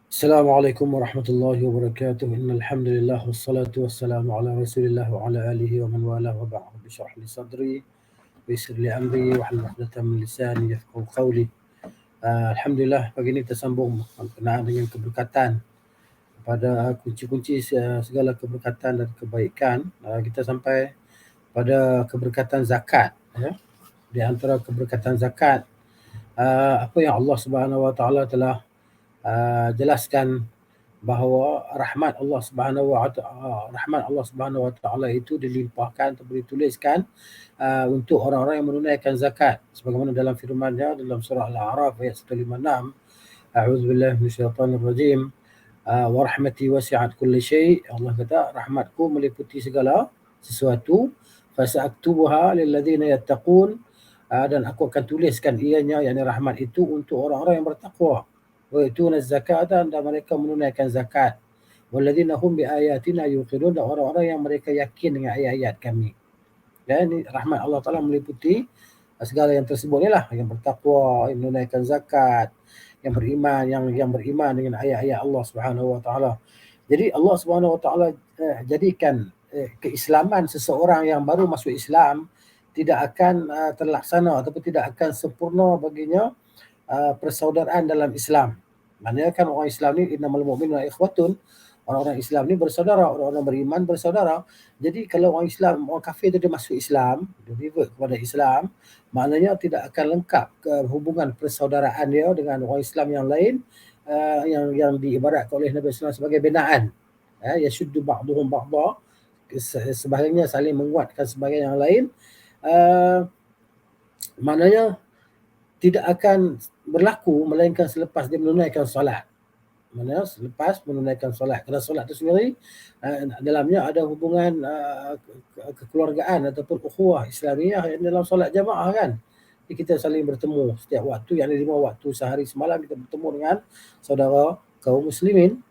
Assalamualaikum warahmatullahi wabarakatuh. Innal hamdalillah wassalatu wassalamu ala Rasulillah wa ala alihi wa man wala wa ba'd. Rabbi shrah li sadri wa yassir li amri wahlul 'uqdatam min lisani yafqahu qawli. Alhamdulillah pagi ini kita sambung berkenaan dengan keberkatan pada kunci-kunci segala keberkatan dan kebaikan. Kita sampai pada keberkatan zakat, ya. Di antara keberkatan zakat, apa yang Allah Subhanahu wa taala telah jelaskan bahawa rahmat Allah Subhanahu Wa Taala itu dilimpahkan atau dituliskan untuk orang-orang yang menunaikan zakat, sebagaimana dalam firman-Nya dalam surah Al-A'raf ayat 156, a'udzubillahi minasyaitonir rajim, wa rahmati wasi'at kulli syai'. Allah kata rahmatku meliputi segala sesuatu, fasaktubuha lil ladzina yattaqun, dan aku akan tuliskan ianya, yakni rahmat itu untuk orang-orang yang bertakwa, wa yutuna zakata, dan mereka menunaikan zakat, walladzina hum biayatina yuqinun, dan orang-orang yang mereka yakin dengan ayat-ayat kami. Ya, ini rahmat Allah Taala meliputi segala yang tersebut ni lah, yang bertakwa, yang menunaikan zakat, yang beriman, yang beriman dengan ayat-ayat Allah Subhanahu Wa Taala. Jadi Allah Subhanahu Wa Taala jadikan keislaman seseorang yang baru masuk Islam tidak akan terlaksana ataupun tidak akan sempurna baginya persaudaraan dalam Islam. Maknanya kan orang Islam ni innamal mu'minuna ikhwatun, orang-orang Islam ni bersaudara, orang-orang beriman bersaudara. Jadi kalau orang Islam, orang kafir tu dia masuk Islam, dia revert kepada Islam, maknanya tidak akan lengkap ke hubungan persaudaraan dia dengan orang Islam yang lain, yang diibaratkan oleh Nabi SAW sebagai binaan. Yashuddu ba'duhum ba'da, sebahagiannya saling menguatkan sebahagian yang lain. Maknanya tidak akan berlaku melainkan selepas dia menunaikan solat. Mana selepas menunaikan solat. Kerana solat itu sendiri dalamnya ada hubungan kekeluargaan ataupun ukhuwah Islamiah yang dalam solat jamaah kan. Jadi kita saling bertemu setiap waktu, yang 5 waktu sehari semalam kita bertemu dengan saudara kaum muslimin.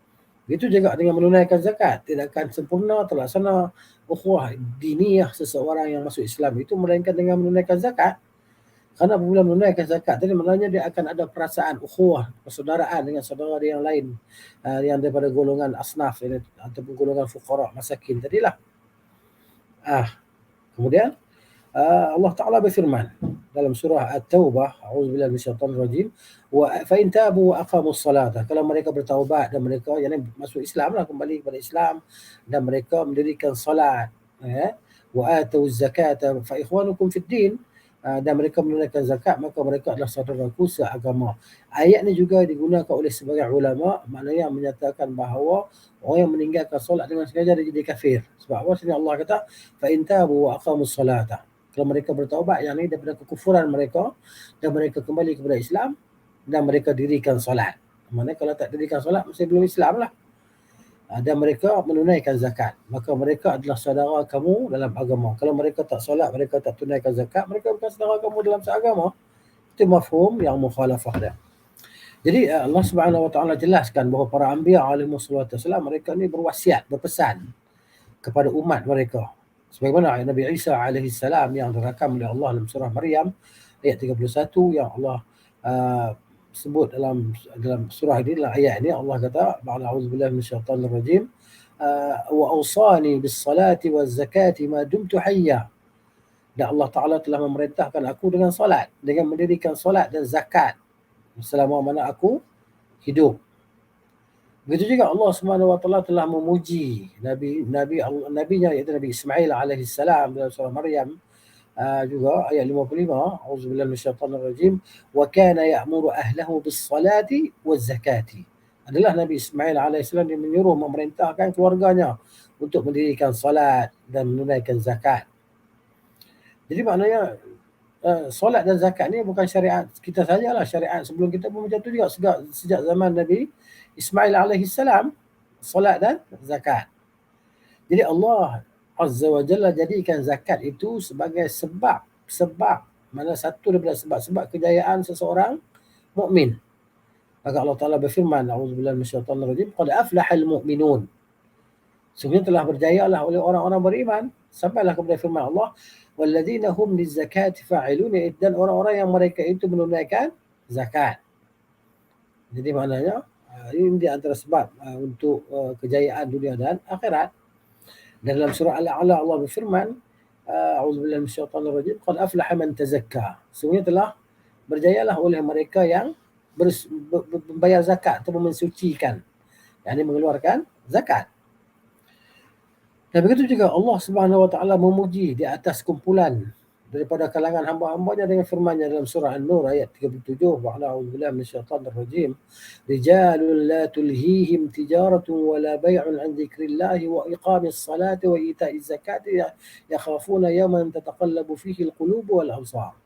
Begitu juga dengan menunaikan zakat, tidak akan sempurna terlaksana ukhuwah diniyah seseorang yang masuk Islam itu melainkan dengan menunaikan zakat. Karena apabila menunaikan zakat tadi, maknanya dia akan ada perasaan ukhuwah, persaudaraan dengan saudara dia yang lain, yang daripada golongan asnaf ataupun golongan fuqara masakin tadilah. Kemudian Allah Taala berfirman dalam surah At-Taubah, a'udzubillahi minasyaitonir rajim, wa fa in tabu wa aqamus salata, kalau mereka bertaubat dan mereka masuk Islam lah, kembali kepada Islam, dan mereka mendirikan solat, wa atuz zakata fa ikhwanukum fid din, dan mereka menunaikan zakat, maka mereka adalah saudaraku seagama. Ayat ni juga digunakan oleh sebagian ulama, maknanya menyatakan bahawa orang yang meninggalkan solat dengan sengaja dia jadi kafir. Sebab apa? Sini Allah kata fa in tabu wa aqamus salata, kalau mereka bertaubat, yang ni daripada kekufuran mereka, dan mereka kembali kepada Islam, dan mereka dirikan solat. Maknanya kalau tak dirikan solat masih belum Islam lah. Dan mereka menunaikan zakat, maka mereka adalah saudara kamu dalam agama. Kalau mereka tak solat, mereka tak tunaikan zakat, mereka bukan saudara kamu dalam seagama. Itu mafhum yang mukhalafah dia. Jadi Allah Subhanahu Wa Taala jelaskan bahawa para anbiya alaihi wassalam, mereka ni berwasiat, berpesan kepada umat mereka. Sebagaimana Nabi Isa alaihi salam yang direkam oleh Allah dalam surah Maryam ayat 31, yang Allah sebut dalam surah ini, dalam ayat ini Allah kata, a'udzubillahi minasyaitonir rajim, wa awsani bis salati waz zakati ma dumtu hayya, dan Allah Taala telah memerintahkan aku dengan solat, dengan mendirikan solat dan zakat selama mana aku hidup. Begitu juga Allah Subhanahu Wa Taala telah memuji nabinya, iaitu Nabi Ismail alaihi salam dalam surah Maryam, juga ayat 55, auzubillahi minasyaitonir rajim, wa kana ya'muru ahlahu bis salati waz zakati. Adalah Nabi Ismail alaihi salam yang menyuruh, memerintahkan keluarganya untuk mendirikan salat dan menunaikan zakat. Jadi maknanya solat dan zakat ni bukan syariat kita sajalah, syariat sebelum kita pun macam tu juga, sejak zaman Nabi Ismail alaihi salam, solat dan zakat. Jadi Allah Azza wa Jalla jadikan zakat itu sebagai sebab mana satu daripada sebab kejayaan seseorang mukmin. Maka Allah Taala berfirman, a'udzubillahi minasyaitonir rajim, qad aflahal mu'minun, sungguh telah berjayalah oleh orang-orang beriman. Sampailah kepada firman Allah, walladzina hum lizakati fa'ilun, dan orang-orang yang mereka itu menunaikan zakat. Jadi maknanya Ini di antara sebab untuk kejayaan dunia dan akhirat. Dan dalam surah Al-A'la Allah berfirman, a'udzubillahi minasyaitonir rajim, qad aflaha man tazakka. Sungguh telah berjayalah oleh mereka yang membayar zakat atau mensucikan, yakni mengeluarkan zakat. Dan begitu juga Allah Subhanahu wa taala memuji di atas kumpulan daripada kalangan hamba-hambanya dengan firman-Nya dalam surah An-Nur ayat 37, wa'a'udzubillahi minasyaitonir rajim, rijalun la tulhihim tijaratun wa la bai'un 'an dzikrillahi wa iqamis salati wa ita'iz zakati yakhafuna yawman tataqallabu fihi al-qulubu wal absar.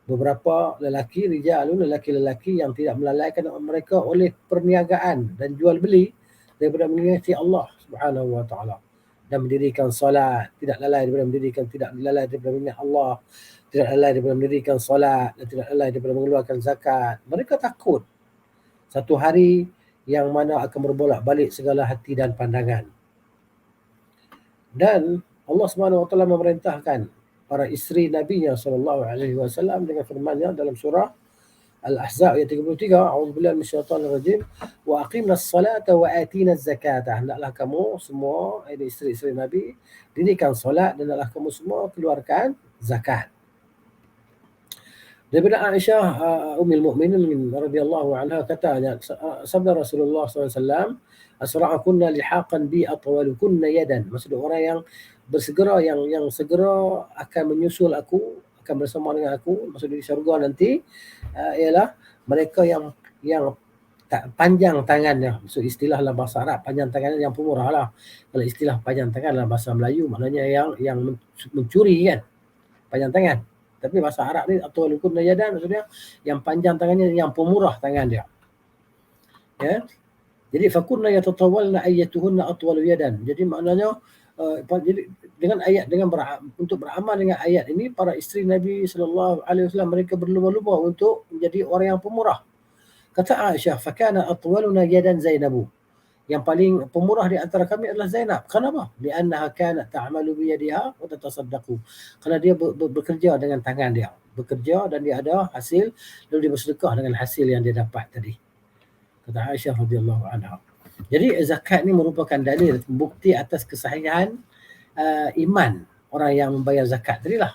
Beberapa lelaki, rijalun, lelaki-lelaki yang tidak melalaikan mereka oleh perniagaan dan jual beli daripada mengingati Allah Subhanahu wa taala dan mendirikan solat, tidak lalai daripada mengingat Allah, tidak lalai daripada mendirikan solat dan tidak lalai daripada mengeluarkan zakat. Mereka takut satu hari yang mana akan berbolak-balik segala hati dan pandangan. Dan Allah Subhanahu wa taala memerintahkan para isteri Nabi-Nya sallallahu alaihi wasallam dengan firman-Nya dalam surah Al-Ahzab ayat 33, a'udzubillahi minasyaitonir rajim, wa aqimnas salata wa atinaz zakata. Hendaklah kamu semua, ini isteri-isteri Nabi, dirikan solat dan hendaklah kamu semua keluarkan zakat. Daripada Aisyah Ummul Mukminin radhiyallahu anha katanya, sabda Rasulullah SAW, asra'akunna lihaqan bi atwalukunna yadan. Maksud orang yang bersegera, yang segera akan menyusul aku, akan bersama dengan aku, maksud di syurga nanti, ialah mereka yang panjang tangannya. Maksud istilah dalam bahasa Arab, panjang tangannya yang pemurah lah. Kalau istilah panjang tangan dalam bahasa Melayu, maknanya yang mencuri kan, panjang tangan. Tapi bahasa Arab ni atwalukunna yadan, maksudnya yang panjang tangannya, yang pemurah tangan dia. Ya. Jadi fakunna yatatawalna ayyatuhunna atwalu yadan. Jadi maknanya jadi dengan ayat, untuk beramal dengan ayat ini, para isteri Nabi sallallahu alaihi wasallam mereka berlumba-lumba untuk menjadi orang yang pemurah. Kata Aisyah, fakana atwaluna yadan Zainabu. Yang paling pemurah di antara kami adalah Zainab. Kenapa? Li'annaha kanat ta'malu bi yadiha wa tatasaddaqu. Karena dia bekerja dengan tangan dia. Bekerja dan dia ada hasil, lalu dia bersedekah dengan hasil yang dia dapat tadi. Kata Aisyah radhiyallahu anha. Jadi zakat ni merupakan dalil, bukti atas kesahihan iman orang yang membayar zakat tadilah,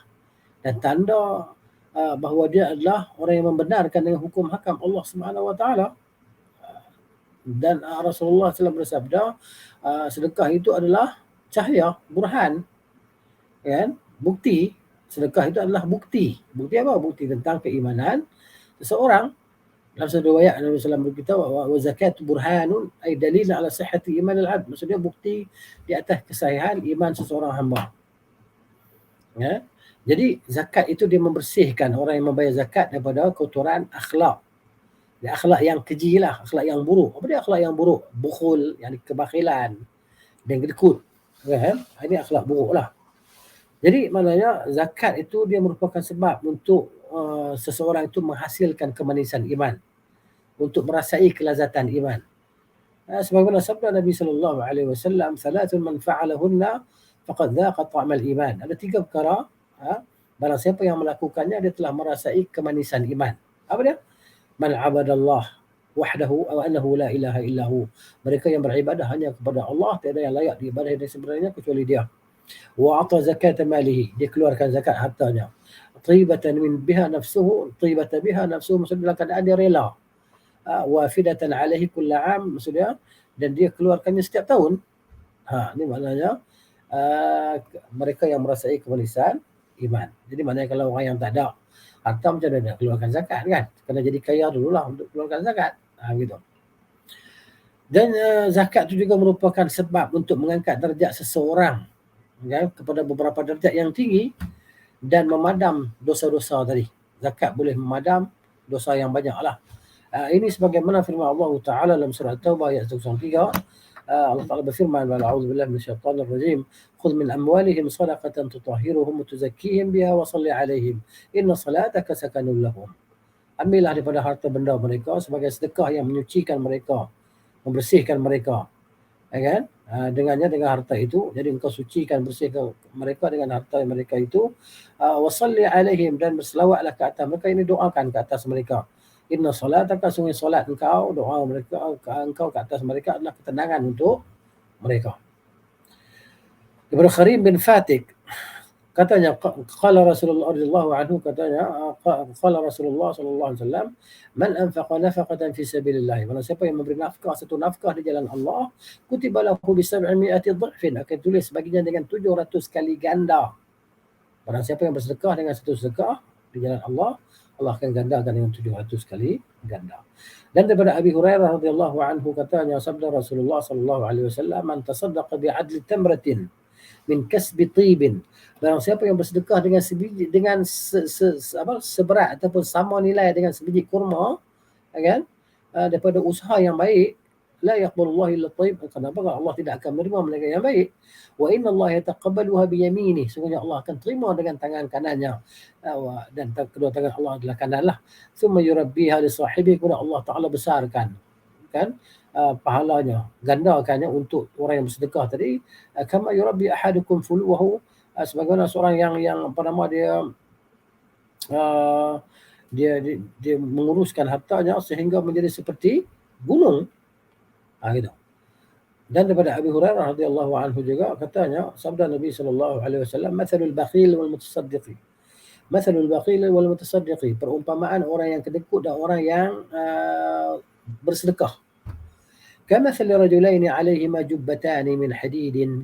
dan tanda bahawa dia adalah orang yang membenarkan dengan hukum hakam Allah Subhanahu wa taala. Dan Rasulullah SAW bersabda, sedekah itu adalah cahaya, burhan, kan? Bukti. Sedekah itu adalah bukti. Bukti apa? Bukti tentang keimanan seseorang. Dalam satu riwayat Nabi SAW berkata, wa zakat burhanun ay dalil ala sihhati iman al-'abd. Maksudnya bukti di atas kesahihan iman seseorang hamba. Ya. Jadi zakat itu dia membersihkan orang yang membayar zakat daripada kotoran akhlak. Akhlak yang keji lah, akhlak yang buruk. Apa dia akhlak yang buruk? Bukhul, yang kebakhilan dan kedekut. Kan? Ini akhlak buruk lah. Jadi maknanya zakat itu dia merupakan sebab untuk seseorang itu menghasilkan kemanisan iman, untuk merasai kelazatan iman. Sebagaimana sabda Nabi sallallahu alaihi wasallam, "Salatun man fa'alahunna faqad dhaqa ta'mal iman." Ada 3 perkara, barang siapa yang melakukannya dia telah merasai kemanisan iman. Apa dia? Man 'abadallah wahdahu aw annahu la ilaha illahu. Mereka yang beribadah hanya kepada Allah, tiada yang layak diibadahi dan sebenarnya kecuali Dia. Wa ata zakat malihi, dia keluarkan zakat hartanya. Tibatan biha nafsuhu, tibatan biha nafsuhu, maksudnya dalam keadaan dia rela. Wafidatan alaihi kulla 'am, maksudnya dan dia keluarkannya setiap tahun. Ini maknanya mereka yang merasai kemanisan iman. Jadi maknanya kalau orang yang tak ada harta, macam mana nak keluarkan zakat kan? Kena jadi kaya dululah untuk keluarkan zakat. Gitu. Dan zakat itu juga merupakan sebab untuk mengangkat darjat seseorang, kan, kepada beberapa darjat yang tinggi dan memadam dosa-dosa tadi. Zakat boleh memadam dosa yang banyak lah. Ini sebagaimana firman Allah Ta'ala dalam surah At-Taubah ayat 103. Allah Ta'ala berfirman, a'udzubillahi minasyaitonir rajim, khudh min amwalihim shadaqatan tutahhiruhum wa tuzakkihim biha wa shalli 'alaihim inna salataka sakanun lahum. Ambillah daripada harta benda mereka sebagai sedekah yang menyucikan mereka, membersihkan mereka, kan? Dengan harta itu, jadi engkau sucikan, bersihkan mereka dengan harta mereka itu. Wa shalli 'alaihim, dan berselawatlah ke atas mereka, ini doakan ke atas mereka. Inna salataka, sungguh solat engkau, doa mereka engkau ke atas mereka adalah ketenangan untuk mereka. Daripada Kharim bin Fatik, katanya qala Rasulullah radhiyallahu anhu, katanya qala Rasulullah sallallahu alaihi wasallam, man anfaqa nafaqatan fi sabilillah, barang siapa yang memberi nafkah satu nafkah di jalan Allah, kutiba lahu bi 700 dhifin, akan tulis baginya dengan 700 kali ganda. Barang siapa yang bersedekah dengan satu sedekah di jalan Allah, Allah akan gandakan dengan 700 kali ganda. Dan daripada Abi Hurairah radhiyallahu anhu, katanya sabda Rasulullah sallallahu alaihi wasallam, man tasaddaqa bi adli tamratin min kasbi tibin, barang siapa yang bersedekah dengan sebiji, dengan seberat ataupun sama nilai dengan sebiji kurma, kan, daripada usaha yang baik, la yaqbalullahu illa tayyib, kenapa Allah tidak akan menerima melainkan yang baik. Wa inna Allah yataqabbaluha bi yaminih, sungguhnya Allah akan terima dengan tangan kanannya, dan kedua tangan Allah adalah kananlah. Thumma yurabbiha li sahibi, kemudian Allah Taala besarkan, kan, pahalanya, gandakannya untuk orang yang bersedekah tadi, kama yurabbi ahadukum fuluwahu, sebagaimana seorang yang apa nama dia menguruskan hartanya sehingga menjadi seperti gunung, gitu. Dan daripada Abi Hurairah radhiyallahu anhu juga, katanya sabda Nabi sallallahu alaihi wasallam, mathalul bakhil wal mutasaddiqi, mathalul bakhil wal mutasaddiqi, perumpamaan orang yang kedekut dan orang yang bersedekah, kamathali rajulaini alaihima jubbatani min hadidin,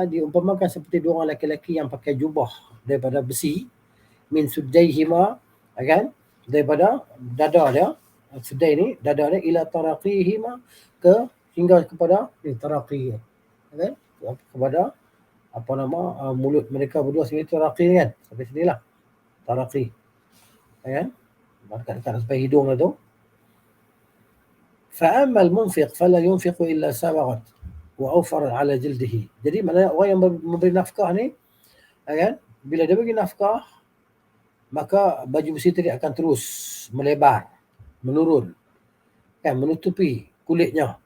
diumpamakan seperti dua orang lelaki yang pakai jubah daripada besi, min suddaihima, kan, daripada dada dia, suddai ni dada dia, ila taraqihima, hingga kepada taraqi, kan, kepada apa nama mulut mereka berdua sini, taraqi kan, sampai sinilah taraqi, kan, dekat sampai hidung tu. فأما المنفق فلا ينفق إلا سبغت وأوفر على جلده. Jadi maknanya orang yang memberi nafkah ni, kan, bila dia bagi nafkah, maka baju besi tadi akan terus melebar, menurun, kan, menutupi kulitnya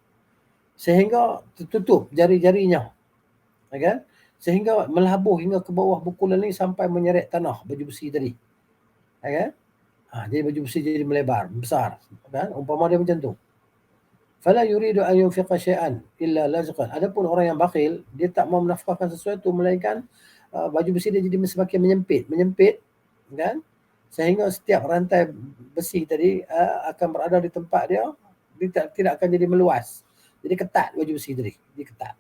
sehingga tertutup jari-jarinya, kan, sehingga melabuh hingga ke bawah bukulan ni sampai menyeret tanah baju besi tadi, kan. Jadi baju besi jadi melebar, besar, kan, umpama dia macam tu. Fala yuridu an yunfiqa syai'an illa lazqan. Adapun orang yang bakhil, dia tak mau menafkahkan sesuatu melainkan baju besi dia jadi semakin menyempit, kan? Sehingga setiap rantai besi tadi akan berada di tempat dia tidak akan jadi meluas. Jadi ketat baju besi tadi, dia ketat.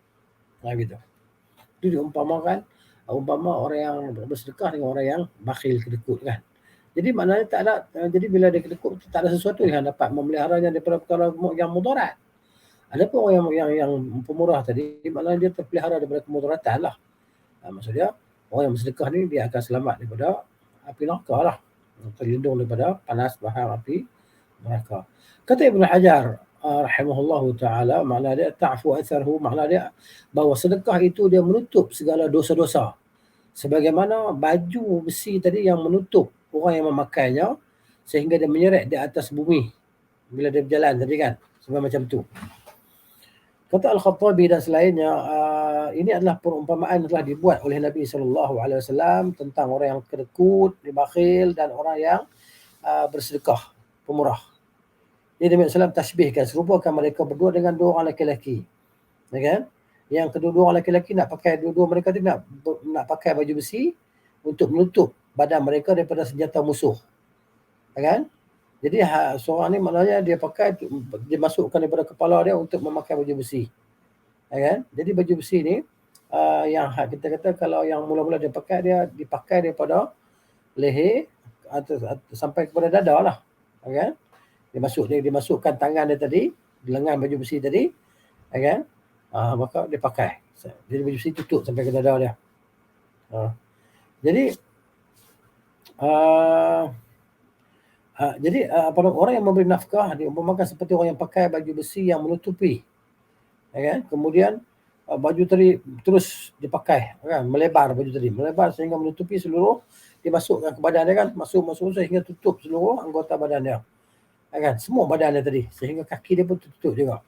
Gitu. Itu diumpamakan umpama orang yang bersedekah dengan orang yang bakhil, kedekut, kan. Jadi maknanya tak ada, jadi bila dia kedekut tak ada sesuatu yang dapat memeliharanya daripada perkara yang mudarat. Adapun orang yang pemurah tadi, maknanya dia terpelihara daripada kemudaratan lah. Maksudnya orang yang bersedekah ni dia akan selamat daripada api neraka lah, terlindung daripada panas bahar api neraka. Kata Ibn Hajar rahimahullahu ta'ala, makna dia ta'fu atharhu, makna dia bahawa sedekah itu dia menutup segala dosa-dosa, sebagaimana baju besi tadi yang menutup orang yang memakainya sehingga dia menyeret di atas bumi bila dia berjalan tadi, kan, sebab macam tu. Kata Al-Khattabi dan selainnya, ini adalah perumpamaan yang telah dibuat oleh Nabi SAW tentang orang yang kedekut, bakhil, dan orang yang bersedekah, pemurah. Jadi Nabi SAW tashbihkan, serupakan mereka berdua dengan dua orang lelaki, kan? Yang kedua-dua orang lelaki nak pakai, dua-dua mereka nak pakai baju besi untuk menutup badan mereka daripada senjata musuh, kan? Jadi seorang ni maknanya dia pakai, dia masukkan daripada kepala dia untuk memakai baju besi, kan? Jadi baju besi ni yang kita kata kalau yang mula-mula dia dipakai daripada leher atau sampai kepada dada lah, kan? Dimasukkan tangan dia tadi di lengan baju besi tadi, kan? Maka dia pakai. Jadi baju besi tutup sampai ke dada dia. Jadi orang yang memberi nafkah diumpamakan seperti orang yang pakai baju besi yang menutupi, kan? Kemudian baju tadi terus dipakai, kan, melebar baju tadi, melebar sehingga menutupi seluruh, dimasukkan ke badan dia, kan, masuk sehingga tutup seluruh anggota badan dia, kan, semua badan dia tadi, sehingga kaki dia pun tutup juga.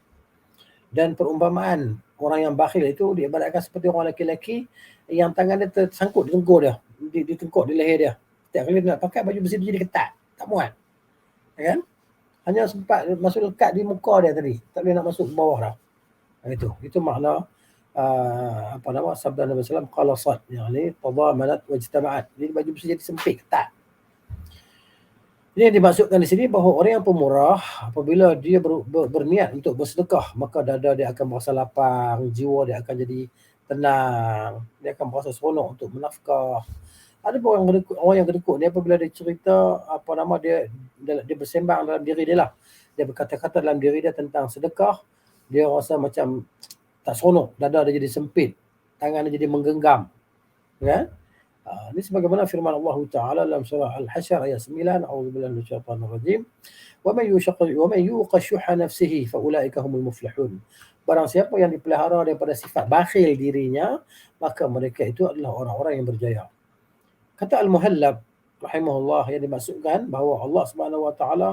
Dan perumpamaan orang yang bakhil itu diibaratkan seperti orang lelaki yang tangan dia tersangkut di tengkuk dia, di tengkuk, di leher dia. Setiap kali dia nak pakai baju besi dia jadi ketat, tak muat, kan? hanya sempat masuk lekat di muka dia tadi, tak boleh nak masuk ke bawah dah. Itu makna sabda Nabi SAW, qalasat, yakni tadamanat wajtama'at. Jadi baju besi jadi sempit, ketat. Ini yang dimaksudkan di sini bahawa orang yang pemurah apabila dia berniat untuk bersedekah, maka dada dia akan merasa lapang, jiwa dia akan jadi tenang, dia akan merasa seronok untuk menafkah. Ada pun orang yang kedekut ni apabila dia cerita dia bersembang dalam diri dia lah. Dia berkata-kata dalam diri dia tentang sedekah, dia rasa macam tak seronok, dada dia jadi sempit, tangan dia jadi menggenggam. Kan? Ini sebagaimana firman Allah Ta'ala dalam surah Al-Hasyr ayat 9, a'udzubillahi minasyaitonir rajim. Wa man yuqa syuhha nafsihi fa ulaika humul muflihun. Barang siapa yang dipelihara daripada sifat bakhil dirinya, maka mereka itu adalah orang-orang yang berjaya. Kata Al-Muhallab rahimahullah, yang dimaksudkan bahawa Allah Subhanahu wa taala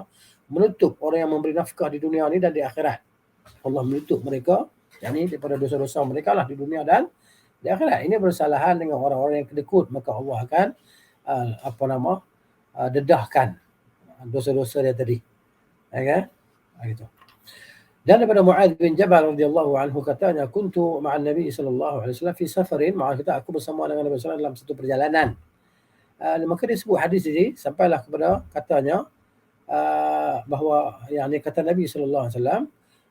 menutup orang yang memberi nafkah di dunia ni dan di akhirat. Allah menutup mereka, yakni daripada dosa-dosa mereka lah di dunia dan di akhirat. Ini bersalahan dengan orang-orang yang kedekut, maka Allah akan dedahkan dosa-dosa dia tadi. Ya kan? Gitu. Dan daripada Mu'adz bin Jabal radhiyallahu anhu katanya, kuntu ma'an Nabi sallallahu alaihi wasallam fi safarin, aku bersama dengan Nabi sallallahu dalam satu perjalanan. Maka dia sebut hadis ini sampailah kepada katanya bahawa yakni kata Nabi sallallahu alaihi wasallam,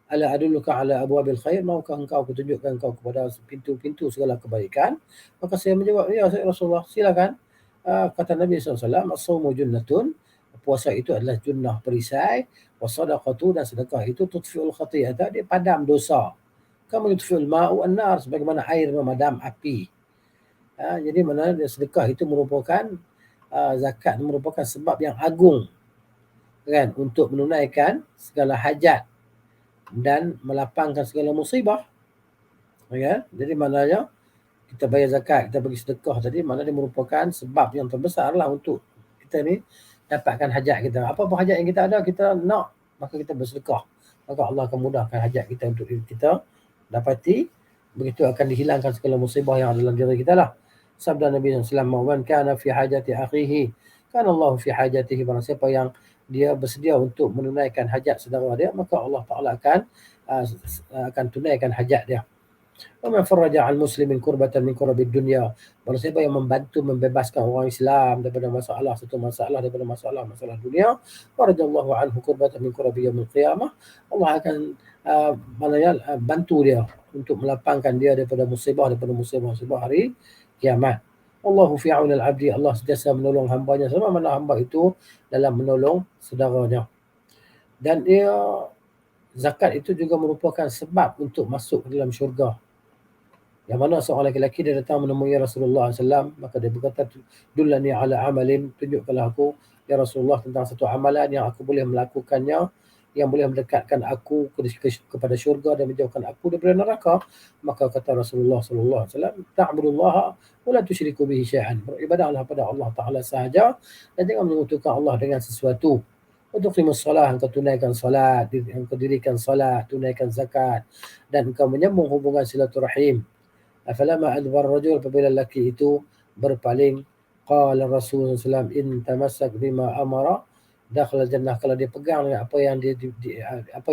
ala adulluka ala abwabil khair, maukah engkau kutunjukkan engkau kepada pintu-pintu segala kebaikan? Maka saya menjawab, ya Rasulullah, silakan. Kata Nabi SAW, as-sawmu junnatun, puasa itu adalah junnah perisai, was-sadaqatu, dan sedekah itu tutfi'ul khati'ata, dia padam dosa. Kama yutfi'ul ma'u an-nar, sebagaimana air memadam api. Jadi mana sedekah itu merupakan zakat merupakan sebab yang agung kan untuk menunaikan segala hajat dan melapangkan segala musibah. Ya, jadi maknanya kita bayar zakat, kita bagi sedekah tadi, maknanya dia merupakan sebab yang terbesar lah untuk kita ni dapatkan hajat kita. Apa-apa hajat yang kita ada, kita nak, maka kita bersedekah. Maka Allah akan mudahkan hajat kita untuk kita dapati. Begitu akan dihilangkan segala musibah yang ada dalam diri kita lah. Sabda Nabi SAW, man kana fi hajati akhihi, kana Allah fi hajatihi. Barang siapa yang dia bersedia untuk menunaikan hajat saudara dia, maka Allah Ta'ala akan tunaikan hajat dia. Wa man faraja 'al muslimin kurbatan min kurabi dunya. Barang siapa yang membantu membebaskan orang Islam daripada satu masalah daripada masalah dunia, farajallahu anhu kurbatan min kurabi yaumil qiyamah. Allah akan bantu dia untuk melapangkan dia daripada musibah hari kiamat. Allahu fi 'auni al-'abdi, Allah sentiasa menolong hamba-Nya selama mana hamba itu dalam menolong saudaranya. Dan zakat itu juga merupakan sebab untuk masuk ke dalam syurga. Yang mana seorang lelaki dia datang menemui Rasulullah SAW, maka dia berkata, dullani ala amalin, tunjukkanlah aku ya Rasulullah tentang satu amalan yang aku boleh melakukannya, yang boleh mendekatkan aku kepada syurga dan menjauhkan aku daripada neraka. Maka kata Rasulullah SAW, ta'budullaha wa la tusyriku bihi syai'an, beribadahlah pada Allah Ta'ala sahaja dan jangan menyekutukan Allah dengan sesuatu. Untuk salah, engkau tunaikan salat, engkau dirikan salat, tunaikan zakat, dan engkau menyambung hubungan silaturahim. Afalama adbar rajul, apabila lelaki itu berpaling, qala Rasulullah SAW, in tamassak bima amara dakhala jannah, kalau dia pegang dengan apa yang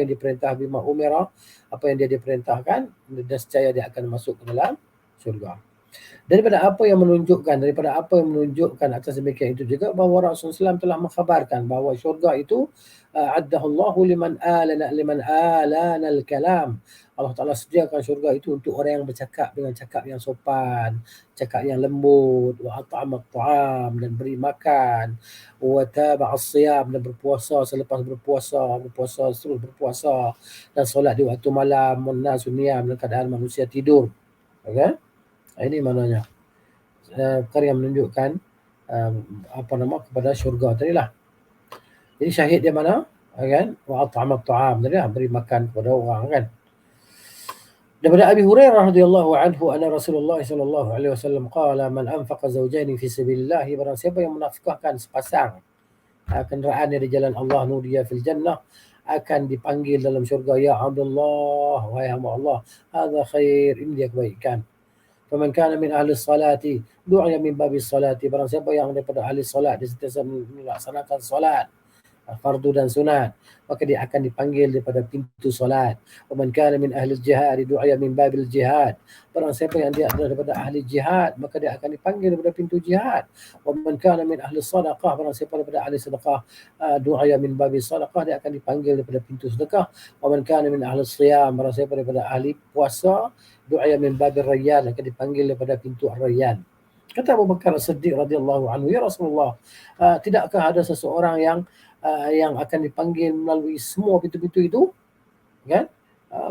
diperintah, bima umira, apa yang dia diperintahkan, dan secaya dia akan masuk ke dalam syurga. Daripada apa yang menunjukkan atas demikian itu juga bahawa Rasulullah SAW telah mengkhabarkan bahawa syurga itu addahullahu liman alana al-kalam. Allah Ta'ala sediakan syurga itu untuk orang yang bercakap dengan cakap yang sopan, cakap yang lembut, wa at'amat ta'am, dan beri makan, wa taba'as siyam, dan berpuasa selepas berpuasa terus berpuasa, dan solat di waktu malam, wan nasu niyam, dalam keadaan manusia tidur. Okay? Ini maknanya perkara yang menunjukkan kepada syurga tadi lah. Jadi syahid dia mana? Kan? Wa at'amat ta'am, tadi lah, beri makan kepada orang kan. Daripada Abi Hurairah radhiyallahu anhu anna Rasulullah sallallahu alaihi wasallam qala, man anfaqa zawjaini fi sabilillah, barang siapa yang menafkahkan sepasang kenderaan di jalan Allah, nudiya fil jannah, akan dipanggil dalam syurga, ya Abdullah, wahai hamba Allah, hadza khair, ini dia kebaikan. Faman kana min ahli salati du'a min babi salati, barang siapa yang daripada ahli salat, dia sentiasa melaksanakan salat, fardu dan sunat, maka dia akan dipanggil daripada pintu solat. Wa man kana min ahli jihad du'a min babil jihad. Barang siapa yang dia adalah daripada ahli jihad, maka dia akan dipanggil daripada pintu jihad. Wa man kana min ahli sadaqah, barang siapa daripada ahli sedekah, du'a min babil sadaqah, dia akan dipanggil daripada pintu sedekah. Wa man kana min ahli siyam, barang siapa daripada ahli puasa, du'a min babil rayyan, akan dipanggil daripada pintu ar-rayyan. Kata Abu Bakar As-Siddiq radhiyallahu anhu, ya Rasulullah, tidakkah ada seseorang yang akan dipanggil melalui semua pintu-pintu itu, kan?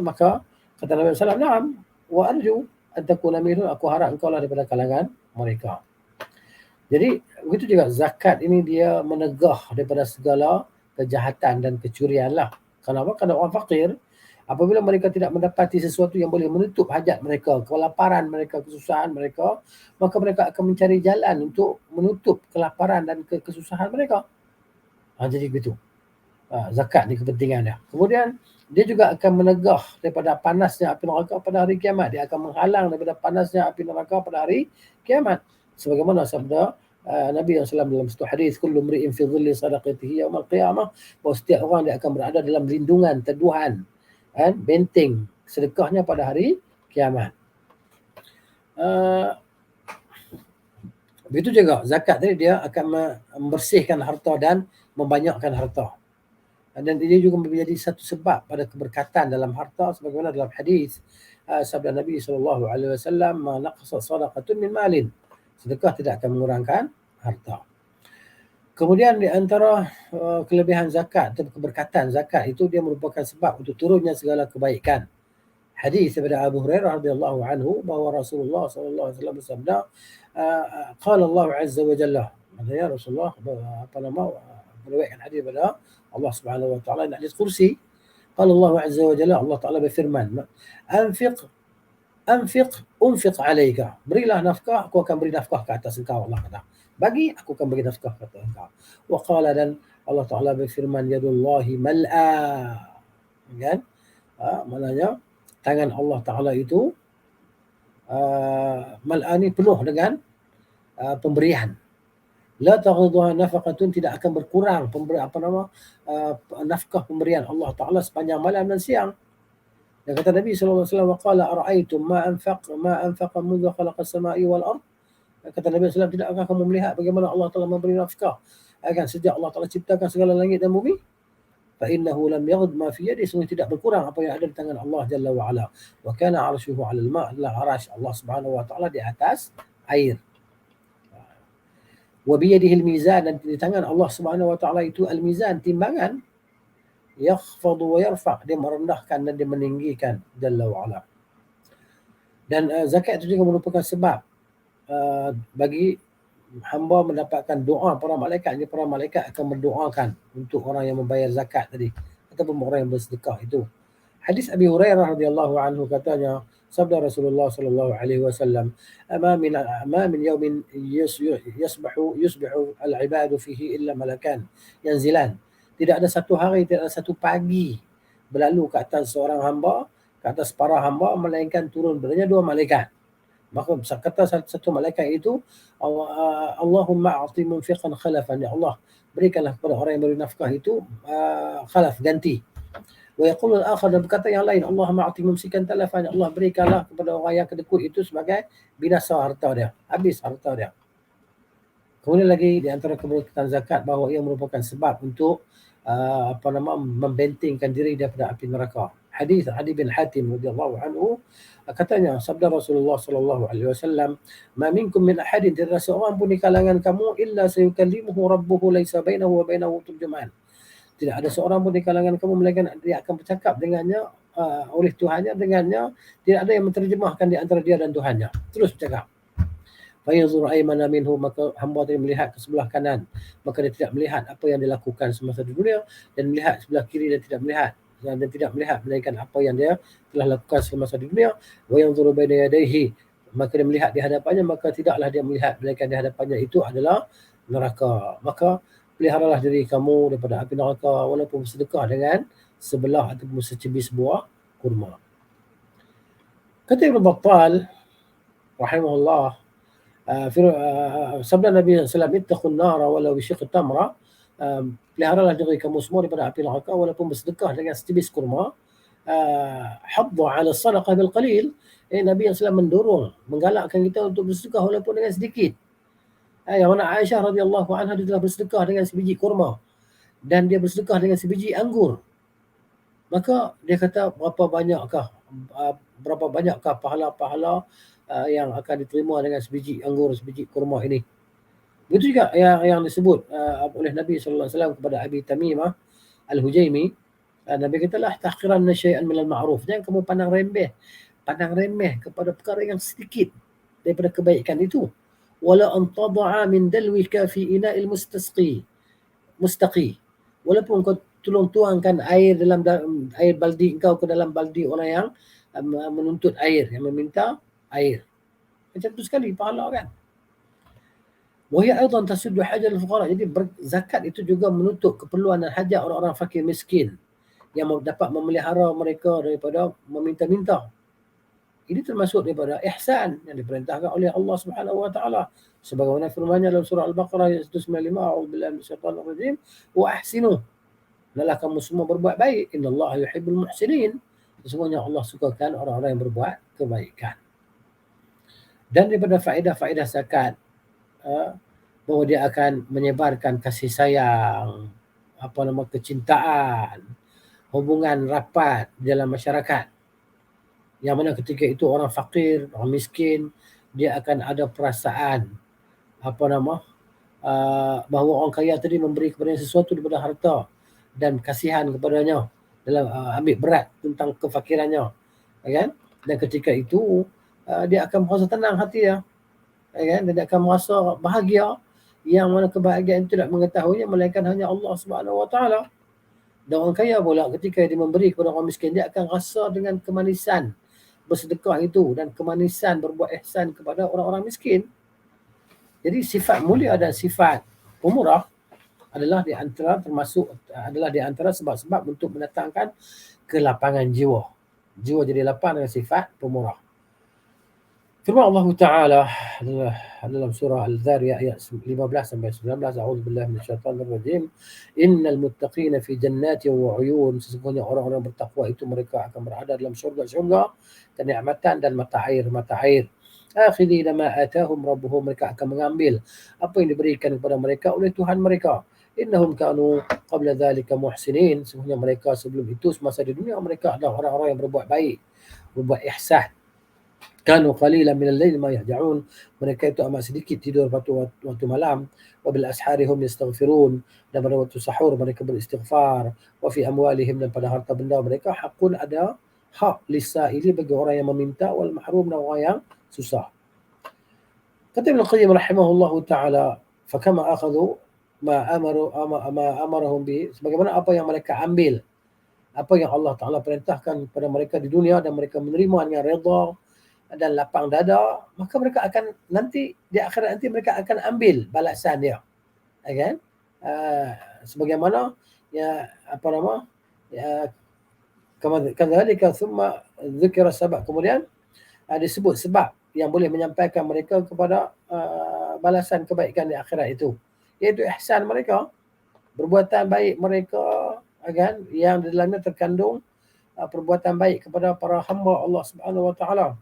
Maka kata Nabi SAW, "Na'am, wa arju an takuna minhum," aku harap engkau lah daripada kalangan mereka. Jadi begitu juga zakat ini, dia menegah daripada segala kejahatan dan kecurian lah. Kenapa? Kerana orang fakir, apabila mereka tidak mendapati sesuatu yang boleh menutup hajat mereka, kelaparan mereka, kesusahan mereka, maka mereka akan mencari jalan untuk menutup kelaparan dan kesusahan mereka. Jadi begitu. Zakat ni kepentingan dia. Kemudian dia juga akan menegah daripada panasnya api neraka pada hari kiamat. Dia akan menghalang daripada panasnya api neraka pada hari kiamat. Sebagaimana sabda Nabi SAW dalam satu hadis, kullu mri'in fi dhilli sadaqatihi yaumal qiyamah, bahawa setiap orang dia akan berada dalam lindungan, teduhan, benteng sedekahnya pada hari kiamat. Begitu juga zakat tadi, dia akan membersihkan harta dan membanyakkan harta. Dan dia juga menjadi satu sebab pada keberkatan dalam harta, sebagaimana dalam hadis sabda Nabi SAW, ma naqasat sadaqatun min malin, sedekah tidak akan mengurangkan harta. Kemudian di antara kelebihan zakat atau keberkatan zakat itu, dia merupakan sebab untuk turunnya segala kebaikan. Hadis daripada Abu Hurairah radhiyallahu anhu, bahawa Rasulullah sallallahu alaihi wasallam bersabda, qala Allah azza wa jalla, maksudnya Rasulullah meriwayatkan hadis daripada Allah Subhanahu wa taala, hadis kursi. Qala Allah azza wa jalla, Allah Taala berfirman, anfiq unfiq alayka, berilah nafkah, aku akan beri nafkah ke atas engkau. Allah kata, bagi, aku akan bagi nafkah ke atas engkau. Wa qala, dan Allah Taala berfirman, yadullahi mal'a, kan? Maknanya tangan Allah Taala itu mal'a ni penuh dengan pemberian. La taghidha nafaqatun, tidak akan berkurang nafkah pemberian Allah Taala sepanjang malam dan siang. Dan kata Nabi sallallahu alaihi wasallam, waqala ara'aitum ma anfaqa mundu khalaqas samai wal ard. Kata Nabi sallallahu alaihi wasallam, tidakkah kamu melihat bagaimana Allah Taala memberi nafkah sejak Allah Taala ciptakan segala langit dan bumi? Fa innahu lam yaghid ma fi yadi, sungguh tidak berkurang apa yang ada di tangan Allah Jalla wa ala. Wa kana 'arshuhu 'alal ma', arasy Allah Subhanahu wa taala di atas air. Wa bi yadihi al-mizan, dan di tangan Allah Subhanahu wa taala itu al-mizan, timbangan. Yakhfadu wa yarfa', dia merendahkan dan dia meninggikan Jalla wa ala. Dan zakat itu juga merupakan sebab bagi hamba mendapatkan doa para malaikat. Para malaikat akan berdoakan untuk orang yang membayar zakat tadi, ataupun orang yang bersedekah itu. Hadis Abi Hurairah radhiyallahu anhu, katanya, sabda Rasulullah sallallahu alaihi wasallam, ma min yawmin yusbihu al-ibadu fihi illa malakan yanzilan. Tidak ada satu hari, tidak ada satu pagi berlalu ke atas seorang hamba, ke atas para hamba, melainkan turun padanya dua malaikat. Maka kata satu malaikat itu, Allahumma a'ti munfiqan khalafan, ya Allah, berikanlah kepada orang yang beri nafkah itu khalaf, ganti. Wa yaqulu al-akhar, dan berkata yang lain, Allahumma a'ti mumsikan talafan, ya Allah, berikanlah kepada orang yang kedekut itu sebagai binasa harta dia, habis harta dia. Kemudian lagi di antara keberkatan zakat, bahawa ia merupakan sebab untuk membentengkan diri daripada api neraka. Hadis Adi bin Hatim radhiyallahu anhu, katanya, sabda Rasulullah sallallahu alaihi wasallam, ma minkum min ahadin, tidak ada seorang pun di kalangan kamu, illa sayukallimuhu rabbuhu laisa bainahu wa bainahu turjuman. Tidak ada seorang pun di kalangan kamu melainkan dia akan bercakap dengannya, oleh Tuhannya dengannya, tidak ada yang menterjemahkan di antara dia dan Tuhannya. Terus bercakap. Fayazur aymana minhu, maka hamba tadi melihat ke sebelah kanan, maka dia tidak melihat apa yang dilakukan semasa di dunia, dan melihat sebelah kiri dan tidak melihat, melainkan apa yang dia telah lakukan semasa di dunia. Wa yanzuru baina yadayhi, maka dia melihat di hadapannya, maka tidaklah dia melihat melainkan di hadapannya itu adalah neraka. Maka peliharalah diri kamu daripada api neraka, walaupun bersedekah dengan sebelah ataupun secebis buah kurma. Kata Ibn Battal rahimahullah, sabda Nabi SAW, ittaqun nara walau bisyiqqi tamra, peliharalah diri kamu semua daripada api neraka walaupun bersedekah dengan setibis kurma. Haddu ala sadaqah bil qalil. Nabi SAW mendorong, menggalakkan kita untuk bersedekah walaupun dengan sedikit. Yang mana Aisyah radhiyallahu anha dia telah bersedekah dengan sebiji kurma dan dia bersedekah dengan sebiji anggur. Maka dia kata berapa banyakkah pahala-pahala yang akan diterima dengan sebiji anggur, sebiji kurma ini. Begitu juga yang disebut oleh Nabi sallallahu alaihi wasallam kepada Abi Tamimah Al-Hujaimi. Nabi kata lah tahqiranna syai'an minal ma'ruf. Jangan kamu pandang remeh kepada perkara yang sedikit daripada kebaikan itu. Wala an tad'a min dalwika fi ina'il mustaqi. Walaupun kau tolong tuangkan air dalam air baldi engkau ke dalam baldi orang yang menuntut air, yang meminta air. Macam tu sekali pahala kan. Wahia aidan tasuddu hajal fuqara. Jadi zakat itu juga menutup keperluan dan hajat orang-orang fakir miskin yang dapat memelihara mereka daripada meminta-minta. Ini termasuk daripada ihsan yang diperintahkan oleh Allah Subhanahu wa taala. Sebagaimana firman-Nya dalam surah Al-Baqarah ayat 195, a'udzubillahi minasyaitonir rajim, wa ahsinu. Hendaklah kamu semua berbuat baik. Innallaha yuhibbul muhsinin. Sesungguhnya Allah sukakan orang-orang yang berbuat kebaikan. Dan daripada faedah-faedah zakat bahawa dia akan menyebarkan kasih sayang, kecintaan, hubungan rapat dalam masyarakat. Yang mana ketika itu orang fakir, orang miskin, dia akan ada perasaan bahawa orang kaya tadi memberi kepadanya sesuatu daripada harta dan kasihan kepadanya dalam ambil berat tentang kefakirannya, kan? Dan ketika itu dia akan merasa tenang hati dia, kan? Dan dia akan merasa bahagia, yang mana kebahagiaan itu tidak mengetahuinya melainkan hanya Allah Subhanahu wa taala. Dan orang kaya pula ketika dia memberi kepada orang miskin, dia akan rasa dengan kemanisan bersedekah itu dan kemanisan berbuat ihsan kepada orang-orang miskin. Jadi sifat mulia dan sifat pemurah adalah di antara sebab-sebab untuk mendatangkan kelapangan jiwa. Jiwa jadi lapang dengan sifat pemurah. Firman Allah Ta'ala dalam surah Al-Dhariyah ayat 15 sampai 19, a'udzubillahi minasyaitonir rajim. Innal muttaqina fi jannatin wa 'uyun. Sesungguhnya orang-orang bertakwa itu mereka akan berada dalam syurga-syurga, kenikmatan dan mata air. Akhidina ma atahum rabbuhum. Mereka akan mengambil apa yang diberikan kepada mereka oleh Tuhan mereka. Innahum kanu qabla dhalika muhsinin. Sesungguhnya mereka sebelum itu semasa di dunia mereka adalah orang-orang yang berbuat baik, berbuat ihsan. Kanu qalilan minal lail ma yahja'un. Mereka itu amat sedikit tidur waktu malam. Wa bil ashari hum yastaghfirun. Dan pada waktu sahur mereka beristighfar. Wa fi amwalihim, dan pada harta benda mereka hakun, ada hak lisaili bagi orang yang meminta, wal mahrum, dan orang yang susah. Kata Ibn Qayyim rahimahullahu ta'ala, fakama akhadhu ma amarahum bihi. Sebagaimana apa yang mereka ambil, apa yang Allah Ta'ala perintahkan kepada mereka di dunia dan mereka menerima dengan redha dan lapang dada, maka mereka akan nanti di akhirat nanti mereka akan ambil balasan dia, kan? Sebagaimana kadzalika thumma dzikra sabab, kemudian disebut sebab yang boleh menyampaikan mereka kepada balasan kebaikan di akhirat itu, iaitu ihsan mereka, perbuatan baik mereka, kan, yang di dalamnya terkandung perbuatan baik kepada para hamba Allah Subhanahu wa taala.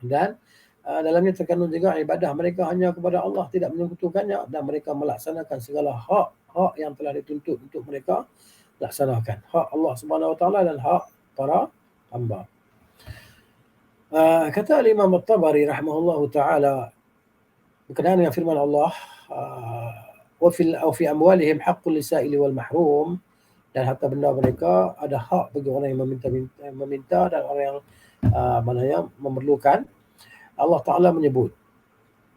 Dan dalamnya terkandung juga ibadah mereka hanya kepada Allah, tidak menyekutukannya, dan mereka melaksanakan segala hak yang telah dituntut untuk mereka laksanakan. Hak Allah Subhanahu wa taala dan hak para hamba. Kata Imam At-Tabari rahimahullahu taala berkenaan dengan firman Allah, wa fi amwalihim haqqul lisaili wal mahrum, dan harta benda mereka ada hak bagi orang yang meminta dan orang yang memerlukan. Allah Ta'ala menyebut,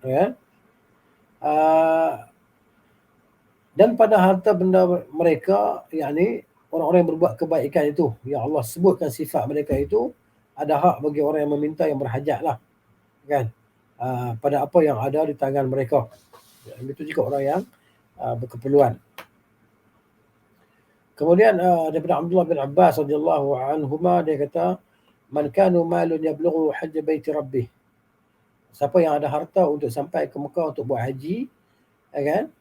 ya, dan pada harta benda mereka, yakni orang-orang yang berbuat kebaikan itu, yang Allah sebutkan sifat mereka itu, ada hak bagi orang yang meminta, yang berhajat lah, kan, pada apa yang ada di tangan mereka. Itu juga orang yang berkeperluan. Kemudian daripada Abdullah bin Abbas radhiyallahu anhuma, dia kata, man kanu malun yablughu hajj baiti rabbih. Siapa yang ada harta untuk sampai ke Mekah untuk buat haji, kan,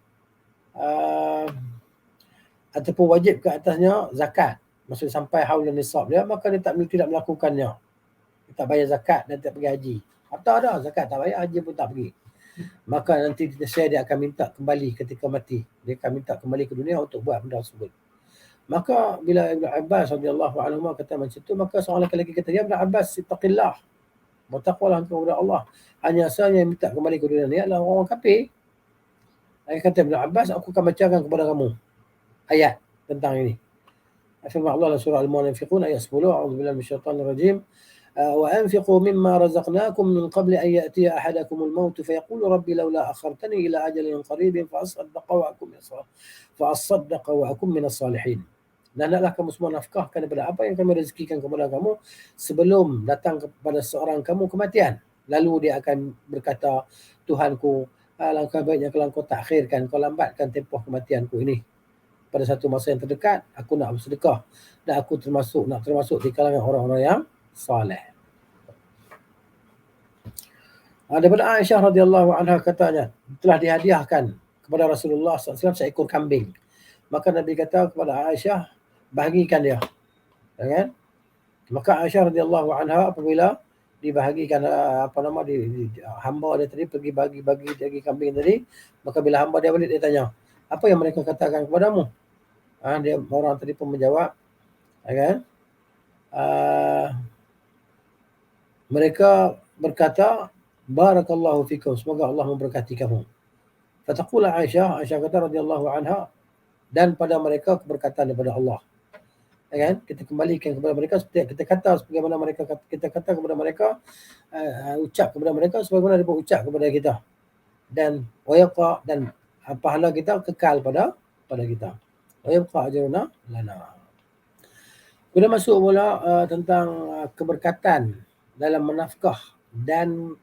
ataupun wajib ke atasnya zakat, maksudnya sampai haul nisab dia, maka dia tidak melakukannya. Dia tak bayar zakat dan tak pergi haji. Atau ada zakat tak bayar, haji pun tak pergi. Maka nanti dia akan minta kembali ketika mati. Dia akan minta kembali ke dunia untuk buat benda tersebut. Maka bila Ibn Abbas radhiyallahu anhu kata macam tu, maka seorang lelaki kata, "Ya Ibn Abbas, ittaqillah. Bertakwalah engkau kepada Allah. Hanya saja yang minta kembali ke dunia ni adalah orang kafir." Kata Ibn Abbas, "Aku akan bacakan kepada kamu ayat tentang ini." Firman Allah dalam surah Al-Munafiqun ayat 10, A'udzubillahi minasyaitonir rajim. وأنفقوا مما رزقناكم من قبل أن يأتي أحدكم الموت فيقول ربي لولا أخرتني إلى أجل قريب فأصدق وأكون من الصالحين. Dan hendaklah kamu semua nafkahkan daripada apa yang kami rezekikan kepada kamu sebelum datang kepada seorang kamu kematian. Lalu dia akan berkata, Tuhanku, alangkah baiknya kalau kau takhirkan, kau lambatkan tempoh kematianku ini. Pada satu masa yang terdekat, aku nak bersedekah dan aku nak termasuk di kalangan orang-orang yang saleh. Daripada Aisyah radhiyallahu anha katanya, telah dihadiahkan kepada Rasulullah SAW seekor kambing. Maka Nabi kata kepada Aisyah, bahagikan dia. Kan? Maka Aisyah radhiyallahu anha apabila dibahagikan hamba dia tadi pergi bagi kambing tadi, maka bila hamba dia balik dia tanya, apa yang mereka katakan kepadamu? Dia orang tadi pun menjawab, kan? Mereka berkata, barakallahu fikum, semoga Allah memberkati kamu. Fataqula Aisyah kata radhiyallahu anha, dan pada mereka keberkatan daripada Allah. Kan? Kita kembalikan kepada mereka seperti kita kata sebagaimana mereka kita kata kepada mereka, ucap kepada mereka sebagaimana mereka ucap kepada kita. Dan wayqa, dan pahala kita kekal pada kita. Wayqa ajruna lana. Kita masuk mula tentang keberkatan dalam menafkah dan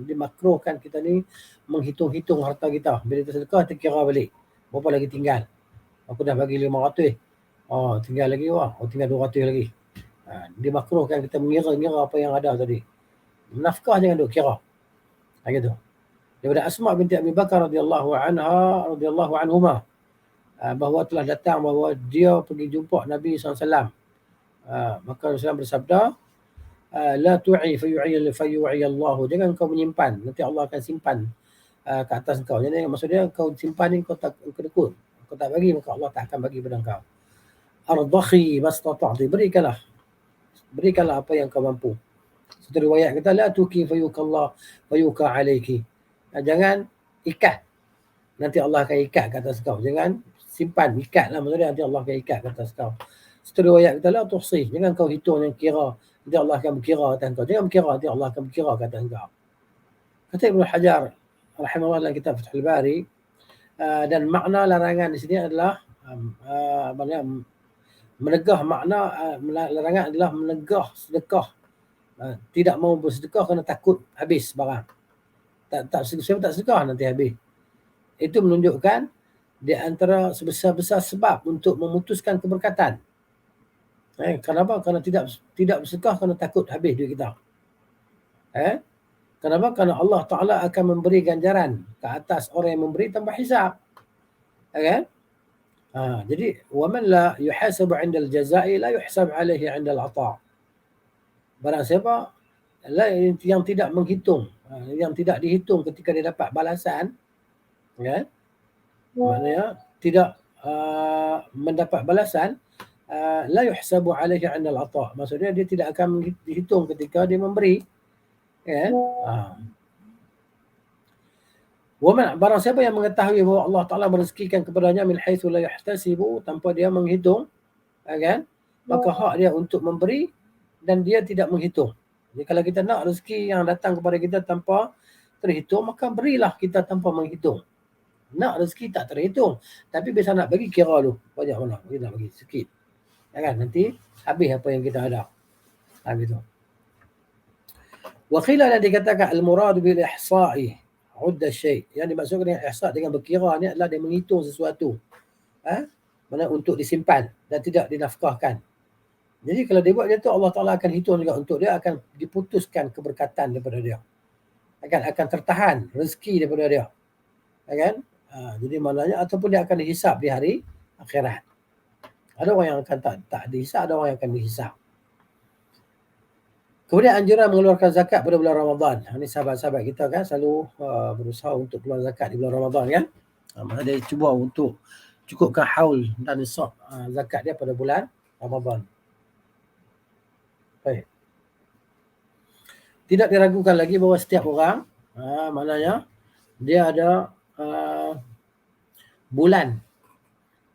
dimakruhkan kita ni menghitung-hitung harta kita. Bila kita sedekah, kita kira balik berapa lagi tinggal. Aku dah bagi 500, tinggal lagi, tinggal 200 lagi. Dimakruhkan kita mengira-ngira apa yang ada tadi. Menafkah jangan duk kira. Gitu. Daripada Asma binti Abi Bakar radhiyallahu anhuma, bahawa telah datang bahawa dia pergi jumpa Nabi SAW. Maka Rasulullah bersabda, la tu'i fayu'i Allah. Jangan kau menyimpan, nanti Allah akan simpan ke atas kau. Jadi maksudnya kau simpan ni, kau dekut, kau tak bagi, maka Allah tak akan bagi pada kau. Ardakhi mastata'ti, berikanlah apa yang kau mampu. Satu riwayat kata, la tuki fayuka alaiki. Jangan ikat, nanti Allah akan ikat ke atas kau. Jangan simpan, ikatlah, maksudnya nanti Allah akan ikat ke atas kau. Satu riwayat kata, la tuhsi, jangan kau hitung yang kira, nanti Allah akan berkira ke atas kau. Jangan berkira, nanti Allah akan berkira ke atas kau. Kata Ibn Hajar rahimahullah dalam kitab Fathul Bari, dan makna larangan di sini adalah menegah, makna larangan adalah menegah sedekah. Tidak mau bersedekah kerana takut habis barang. Siapa tak sedekah nanti habis. Itu menunjukkan di antara sebesar-besar sebab untuk memutuskan keberkatan. Kenapa? Kerana tidak bersedekah kerana takut habis duit kita. Kenapa? Kerana Allah Ta'ala akan memberi ganjaran ke atas orang yang memberi tanpa hisab. Jadi waman la yuhasabu 'inda al-jazaa'i la yuhsab 'alaihi 'inda al-'ata'. Barang siapa yang tidak menghitung, yang tidak dihitung ketika dia dapat balasan, maknanya tidak mendapat balasan, la yuhsabu 'alaihi 'inda al-'ata'. Maksudnya dia tidak akan dihitung ketika dia memberi. Barang siapa yang mengetahui bahawa Allah Ta'ala merezekikan kepadanya min haitsu la yahtasibu, tanpa dia menghitung, maka hak dia untuk memberi dan dia tidak menghitung. Jadi kalau kita nak rezeki yang datang kepada kita tanpa terhitung, maka berilah kita tanpa menghitung. Nak rezeki tak terhitung, tapi biasa nak bagi kira dulu, banyak mana kita nak bagi, sikit. Nanti habis apa yang kita ada. Gitu. Wa qila, dan dikatakan al-murad bil ihsa'i udda syai'. Yang dimaksudkan dengan ihsa' dengan berkira ni adalah dia menghitung sesuatu. Mana untuk disimpan dan tidak dinafkahkan. Jadi kalau dia buat macam tu, Allah Ta'ala akan hitung juga untuk dia, akan diputuskan keberkatan daripada dia. Akan tertahan rezeki daripada dia. Jadi maknanya ataupun dia akan dihisap di hari akhirat. Ada orang yang akan tak dihisap, ada orang yang akan dihisap. Kemudian anjuran mengeluarkan zakat pada bulan Ramadan. Ini sahabat-sahabat kita kan selalu berusaha untuk keluar zakat di bulan Ramadan kan. Maka dia cuba untuk cukupkan haul dan nisab zakat dia pada bulan Ramadan. Baik. Tidak diragukan lagi bahawa setiap orang maknanya dia ada bulan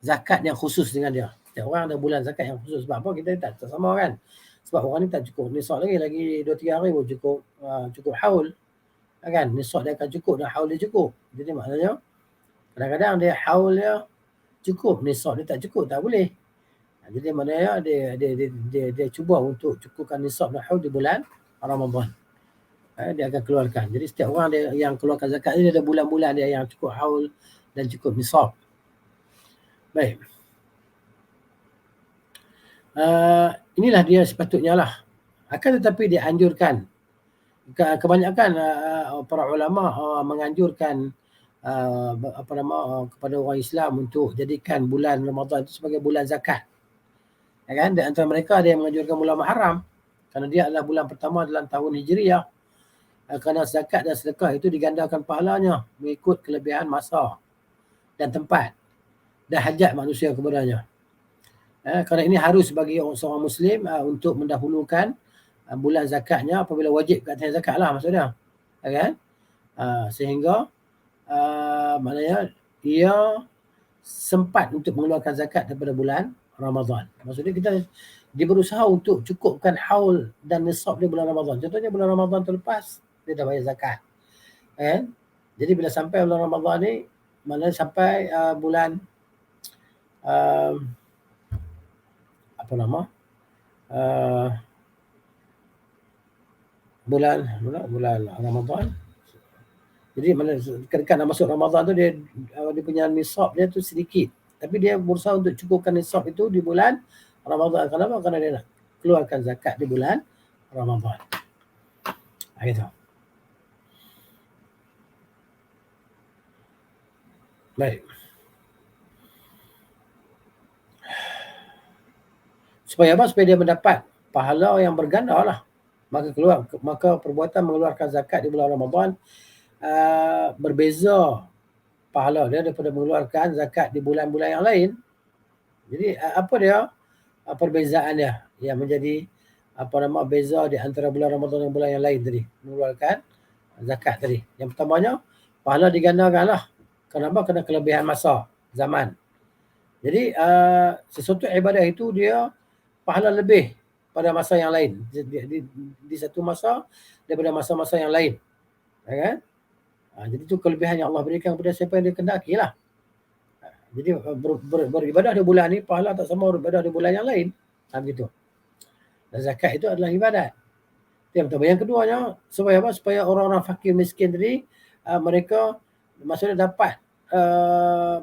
zakat yang khusus dengan dia. Setiap orang ada bulan zakat yang khusus. Sebab apa? Kita tak sama kan. Sebab orang ni tak cukup nisab lagi 2-3 hari pun cukup haul. Kan? Nisab dia akan cukup dan haul dia cukup. Jadi maknanya kadang-kadang dia haul dia cukup, nisab dia tak cukup, tak boleh. Jadi maknanya dia cuba untuk cukupkan nisab dan haul di bulan Ramadan. Dia akan keluarkan. Jadi setiap orang dia yang keluarkan zakat ni ada bulan-bulan dia yang cukup haul dan cukup nisab. Baik. Inilah dia sepatutnya lah. Akan tetapi dia anjurkan. Kebanyakan para ulama menganjurkan kepada orang Islam untuk jadikan bulan Ramadan itu sebagai bulan zakat. Ya kan? Di antara mereka ada yang menganjurkan bulan Muharram kerana dia adalah bulan pertama dalam tahun Hijriah. Kerana zakat dan sedekah itu digandakan pahalanya mengikut kelebihan masa dan tempat dan hajat manusia kepadanya. Kerana ini harus bagi seorang Muslim untuk mendahulukan bulan zakatnya apabila wajib ke atas zakat lah maksudnya. Kan? Sehingga maknanya ia sempat untuk mengeluarkan zakat daripada bulan Ramadan. Maksudnya kita dia berusaha untuk cukupkan haul dan nisab di bulan Ramadan. Contohnya bulan Ramadan terlepas dia dah bayar zakat. Kan? Jadi bila sampai bulan Ramadan ni maknanya sampai bulan bulan Ramadan. Jadi mana dekat nak masuk Ramadan tu dia punya nisab dia tu sedikit. Tapi dia berusaha untuk cukupkan nisab itu di bulan Ramadan. Kenapa? Kerana dia nak keluarkan zakat di bulan Ramadan. Gitu. Baik. Supaya apa? Supaya dia mendapat pahala yang berganda lah. Maka perbuatan mengeluarkan zakat di bulan Ramadan berbeza pahala dia daripada mengeluarkan zakat di bulan-bulan yang lain. Jadi apa dia perbezaan dia yang menjadi beza di antara bulan Ramadan dan bulan yang lain tadi mengeluarkan zakat tadi. Yang pertamanya pahala digandakan lah. Kenapa? Kerana kelebihan masa zaman. Jadi sesuatu ibadah itu dia pahala lebih pada masa yang lain di satu masa daripada masa-masa yang lain. Ya kan? Jadi itu kelebihan yang Allah berikan kepada siapa yang dia kendaki lah. Jadi beribadah di bulan ni pahala tak sama beribadah di bulan yang lain. Begitu. Dan zakat itu adalah ibadat. Itu yang pertama. Yang keduanya supaya apa? Supaya orang-orang fakir miskin tadi mereka maksudnya dapat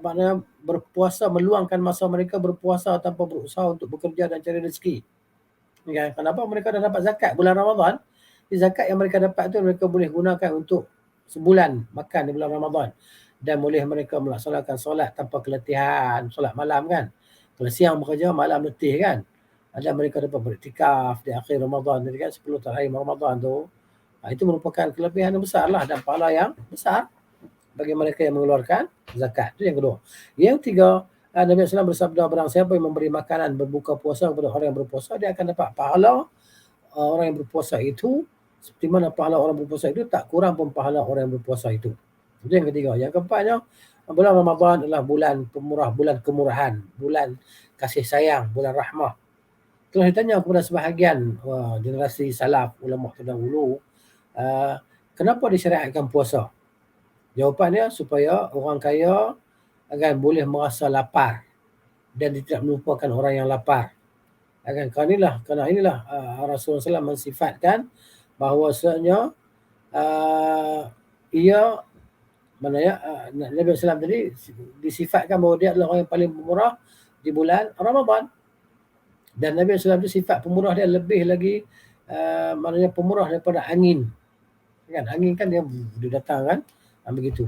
maknanya berpuasa, meluangkan masa mereka berpuasa tanpa berusaha untuk bekerja dan cari rezeki. Ya, kenapa? Mereka dah dapat zakat bulan Ramadan. Zakat yang mereka dapat tu mereka boleh gunakan untuk sebulan makan di bulan Ramadan. Dan boleh mereka melaksanakan solat tanpa keletihan, solat malam kan. Kalau siang bekerja, malam letih kan. Ada mereka dapat beriktikaf di akhir Ramadan tadi kan 10 hari Ramadan tu. Itu merupakan kelebihan yang besar lah dan pahala yang besar bagi mereka yang mengeluarkan zakat. Itu yang kedua. Yang tiga, Nabi SAW bersabda barang siapa yang memberi makanan berbuka puasa kepada orang yang berpuasa, dia akan dapat pahala orang yang berpuasa itu seperti mana pahala orang berpuasa itu tak kurang pun pahala orang yang berpuasa itu. Itu yang ketiga. Yang keempatnya, bulan Ramadan adalah bulan pemurah, bulan kemurahan, bulan kasih sayang, bulan rahmah. Telah ditanya kepada sebahagian generasi salaf, ulama terdahulu, kenapa disyariatkan puasa? Jawapannya supaya orang kaya akan boleh merasa lapar dan tidak melupakan orang yang lapar. Kerana inilah Rasulullah SAW mensifatkan bahawasanya Nabi SAW tadi disifatkan bahawa dia adalah orang yang paling pemurah di bulan Ramadan. Dan Nabi SAW itu sifat pemurah dia lebih lagi maknanya pemurah daripada angin. Kan angin kan dia datang kan begitu.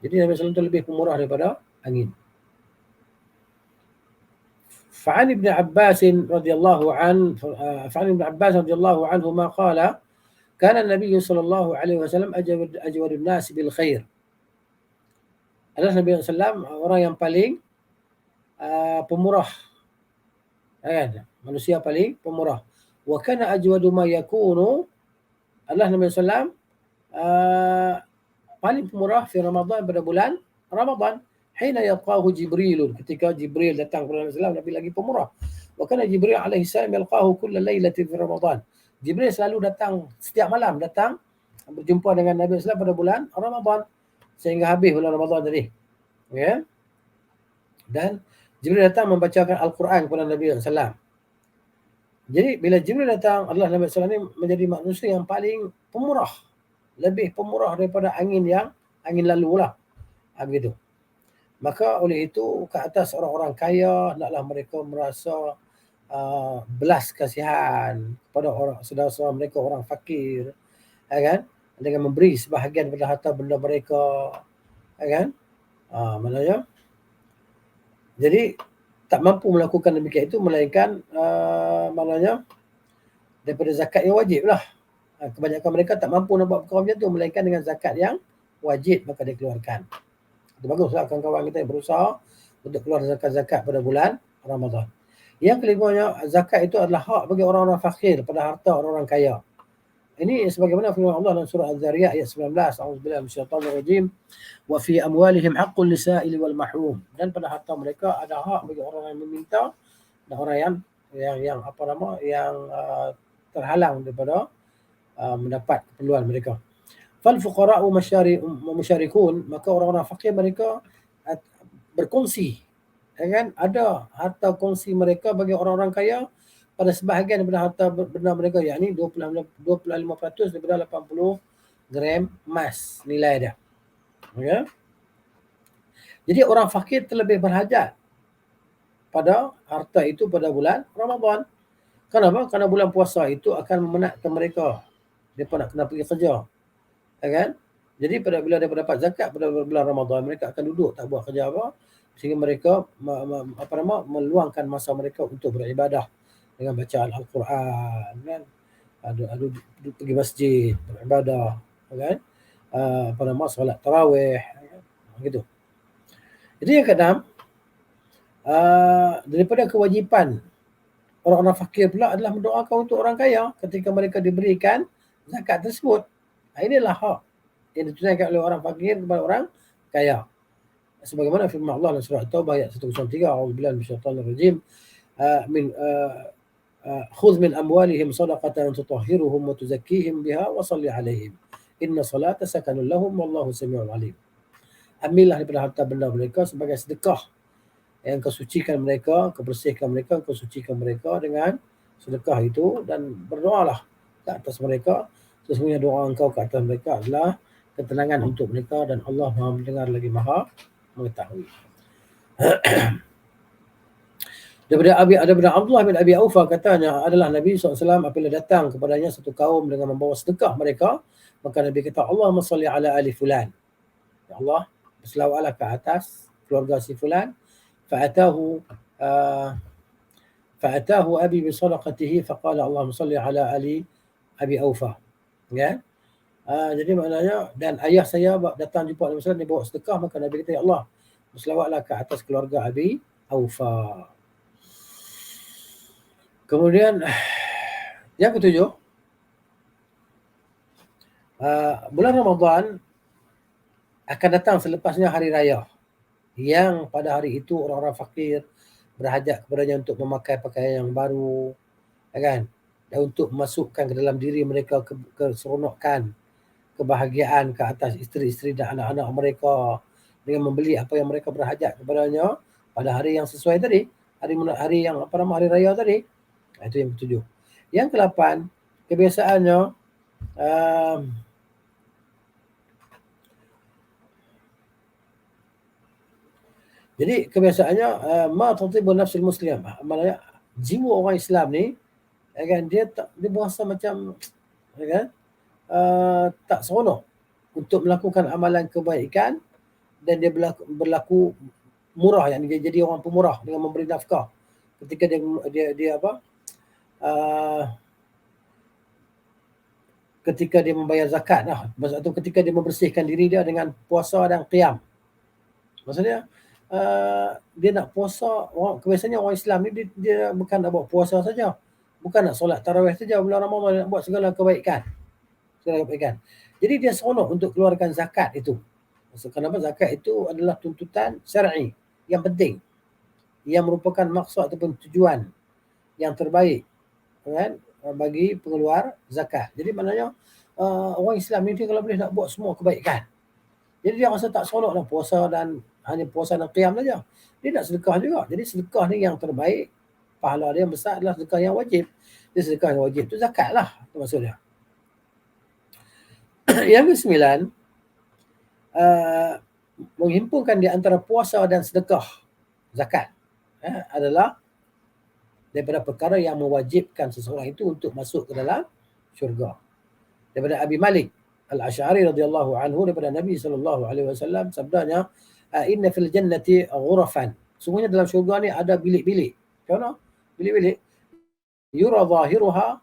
Jadi Nabi SAW itu lebih pemurah daripada angin. فعن ابن عباس رضي الله عنه فعن ابن عباس رضي الله عنهما قال كان النبي صلى الله عليه وسلم أجود الناس بالخير. Adalah Nabi SAW orang yang paling pemurah, kan? Manusia paling pemurah. Wa kana ajwadu ma yakunu, adalah Nabi SAW paling pemurah fi Ramadan, pada bulan Ramadan. Hina yalqahu Jibril, ketika Jibril datang kepada Nabi SAW, Nabi lagi pemurah. Wa kana Jibril alaihi salam yalqahu kulla lailatin fi Ramadan. Jibril selalu datang setiap malam, datang berjumpa dengan Nabi SAW pada bulan Ramadan sehingga habis bulan Ramadan tadi. Ya. Dan Jibril datang membacakan Al-Quran kepada Nabi SAW. Jadi bila Jibril datang, adalah Nabi SAW ini menjadi manusia yang paling pemurah, lebih pemurah daripada angin lalu lah. Begitu. Maka oleh itu ke atas orang-orang kaya, naklah mereka merasa belas kasihan kepada orang saudara-saudara mereka orang fakir, kan? Dengan memberi sebahagian daripada harta benda mereka, kan? Maknanya jadi tak mampu melakukan demikian itu melainkan maknanya daripada zakat yang wajib lah. Kebanyakan mereka tak mampu nak buat perkara macam tu melainkan dengan zakat yang wajib maka dia keluarkan. Itu baguslah kawan-kawan kita yang berusaha untuk keluar zakat-zakat pada bulan Ramadan. Yang kelimanya, zakat itu adalah hak bagi orang-orang fakir pada harta orang-orang kaya. Ini sebagaimana firman Allah dalam surah Az-Zariyat ayat 19, A'udzubillahi minasyaitonirrajim, wa fi amwalihim haqqul lisa'ili wal mahrum. Dan pada harta mereka ada hak bagi orang yang meminta dan orang yang terhalang daripada mendapat keperluan mereka. Fal fuqara'u musyarikun, maka orang-orang fakir mereka berkongsi, kan? Ada harta kongsi mereka bagi orang-orang kaya pada sebahagian daripada harta benda mereka, yakni 25% daripada 80 gram emas nilai dia. Ya. Jadi orang fakir terlebih berhajat pada harta itu pada bulan Ramadan. Kenapa? Kerana bulan puasa itu akan memenatkan mereka. Mereka nak kena pergi kerja. Kan? Jadi bila mereka dapat zakat pada bulan Ramadan, mereka akan duduk tak buat kerja apa, sehingga mereka meluangkan masa mereka untuk beribadah dengan bacaan Al-Quran, kan? Ada pergi masjid, beribadah, kan? Solat tarawih, kan? Gitu. Jadi yang keenam, daripada kewajipan orang-orang fakir pula adalah mendoakan untuk orang kaya ketika mereka diberikan zakat tersebut. Inilah hak yang ditunaikan oleh orang fakir kepada orang kaya. Sebagaimana firman Allah dalam surah At-Taubah ayat 103, A'udzubillahi minasyaitonirrajim, khudh min amwalihim sadaqatan tutahhiruhum wa tuzakkihim biha wa shalli 'alaihim inna salata sakanun lahum wallahu samii'un 'alim. Ambillah daripada harta benda mereka sebagai sedekah yang kau sucikan mereka, kau bersihkan mereka, kau sucikan mereka dengan sedekah itu, dan berdoalah ke atas mereka. Sesungguhnya doa engkau ke atas mereka adalah ketenangan untuk mereka, dan Allah Maha mendengar lagi Maha mengetahui. Daripada Abdullah bin Abi Aufa katanya, adalah Nabi SAW apabila datang kepadanya satu kaum dengan membawa sedekah mereka, maka Nabi kata, Allahumma salli ala ali fulan. Ya Allah, berselawatlah ke atas keluarga si fulan. Fa'atahu abi bi sadaqatihi faqala Allahumma salli ala ali Abi Aufa. Ya. Jadi maknanya, dan ayah saya datang jumpa Nabi SAW, dia bawa sedekah, maka Nabi kata, ya Allah, berselawatlah ke atas keluarga Abi Aufa. Kemudian yang ketujuh, bulan Ramadan akan datang selepasnya hari raya, yang pada hari itu orang-orang fakir berhajat kepadanya untuk memakai pakaian yang baru, kan? Dan untuk memasukkan ke dalam diri mereka keseronokan, kebahagiaan ke atas isteri-isteri dan anak-anak mereka, dengan membeli apa yang mereka berhajat kepadanya pada hari yang sesuai tadi, hari raya tadi. Itu yang ketujuh. Yang ke-8, kebiasaannya jadi kebiasaannya ma tatibu nafsul muslim, maknanya jiwa orang Islam ni, kan, dia berasa macam, kan, tak seronok untuk melakukan amalan kebaikan dan dia berlaku murah, yang dia jadi orang pemurah dengan memberi nafkah ketika dia apa ketika dia membayar zakat lah, atau ketika dia membersihkan diri dia dengan puasa dan qiyam. Maksudnya dia nak puasa, kebiasaannya orang Islam ni dia bukan nak buat puasa saja, bukan nak solat tarawih saja bulan Ramadan, nak buat segala kebaikan. Jadi dia seronok untuk keluarkan zakat itu. Kenapa? Zakat itu adalah tuntutan syar'i yang penting, yang merupakan maksud ataupun tujuan yang terbaik kan bagi pengeluar zakat. Jadi maknanya orang Islam ni dia kalau boleh nak buat semua kebaikan. Jadi dia rasa tak seronok nak puasa dan hanya puasa dan qiyam saja. Dia nak sedekah juga. Jadi sedekah ni yang terbaik, pahala dia yang besar adalah sedekah yang wajib. Jadi sedekah yang wajib tu zakat lah, itu maksudnya. Yang ke-9, menghimpunkan di antara puasa dan sedekah zakat adalah daripada perkara yang mewajibkan seseorang itu untuk masuk ke dalam syurga. Daripada Abi Malik Al-Asy'ari radhiyallahu anhu, daripada Nabi sallallahu alaihi wasallam, sabdanya, inna fil jannati ghurafan, sungguhnya dalam syurga ni ada bilik-bilik. Contoh bilik-bilik, yura zahiruha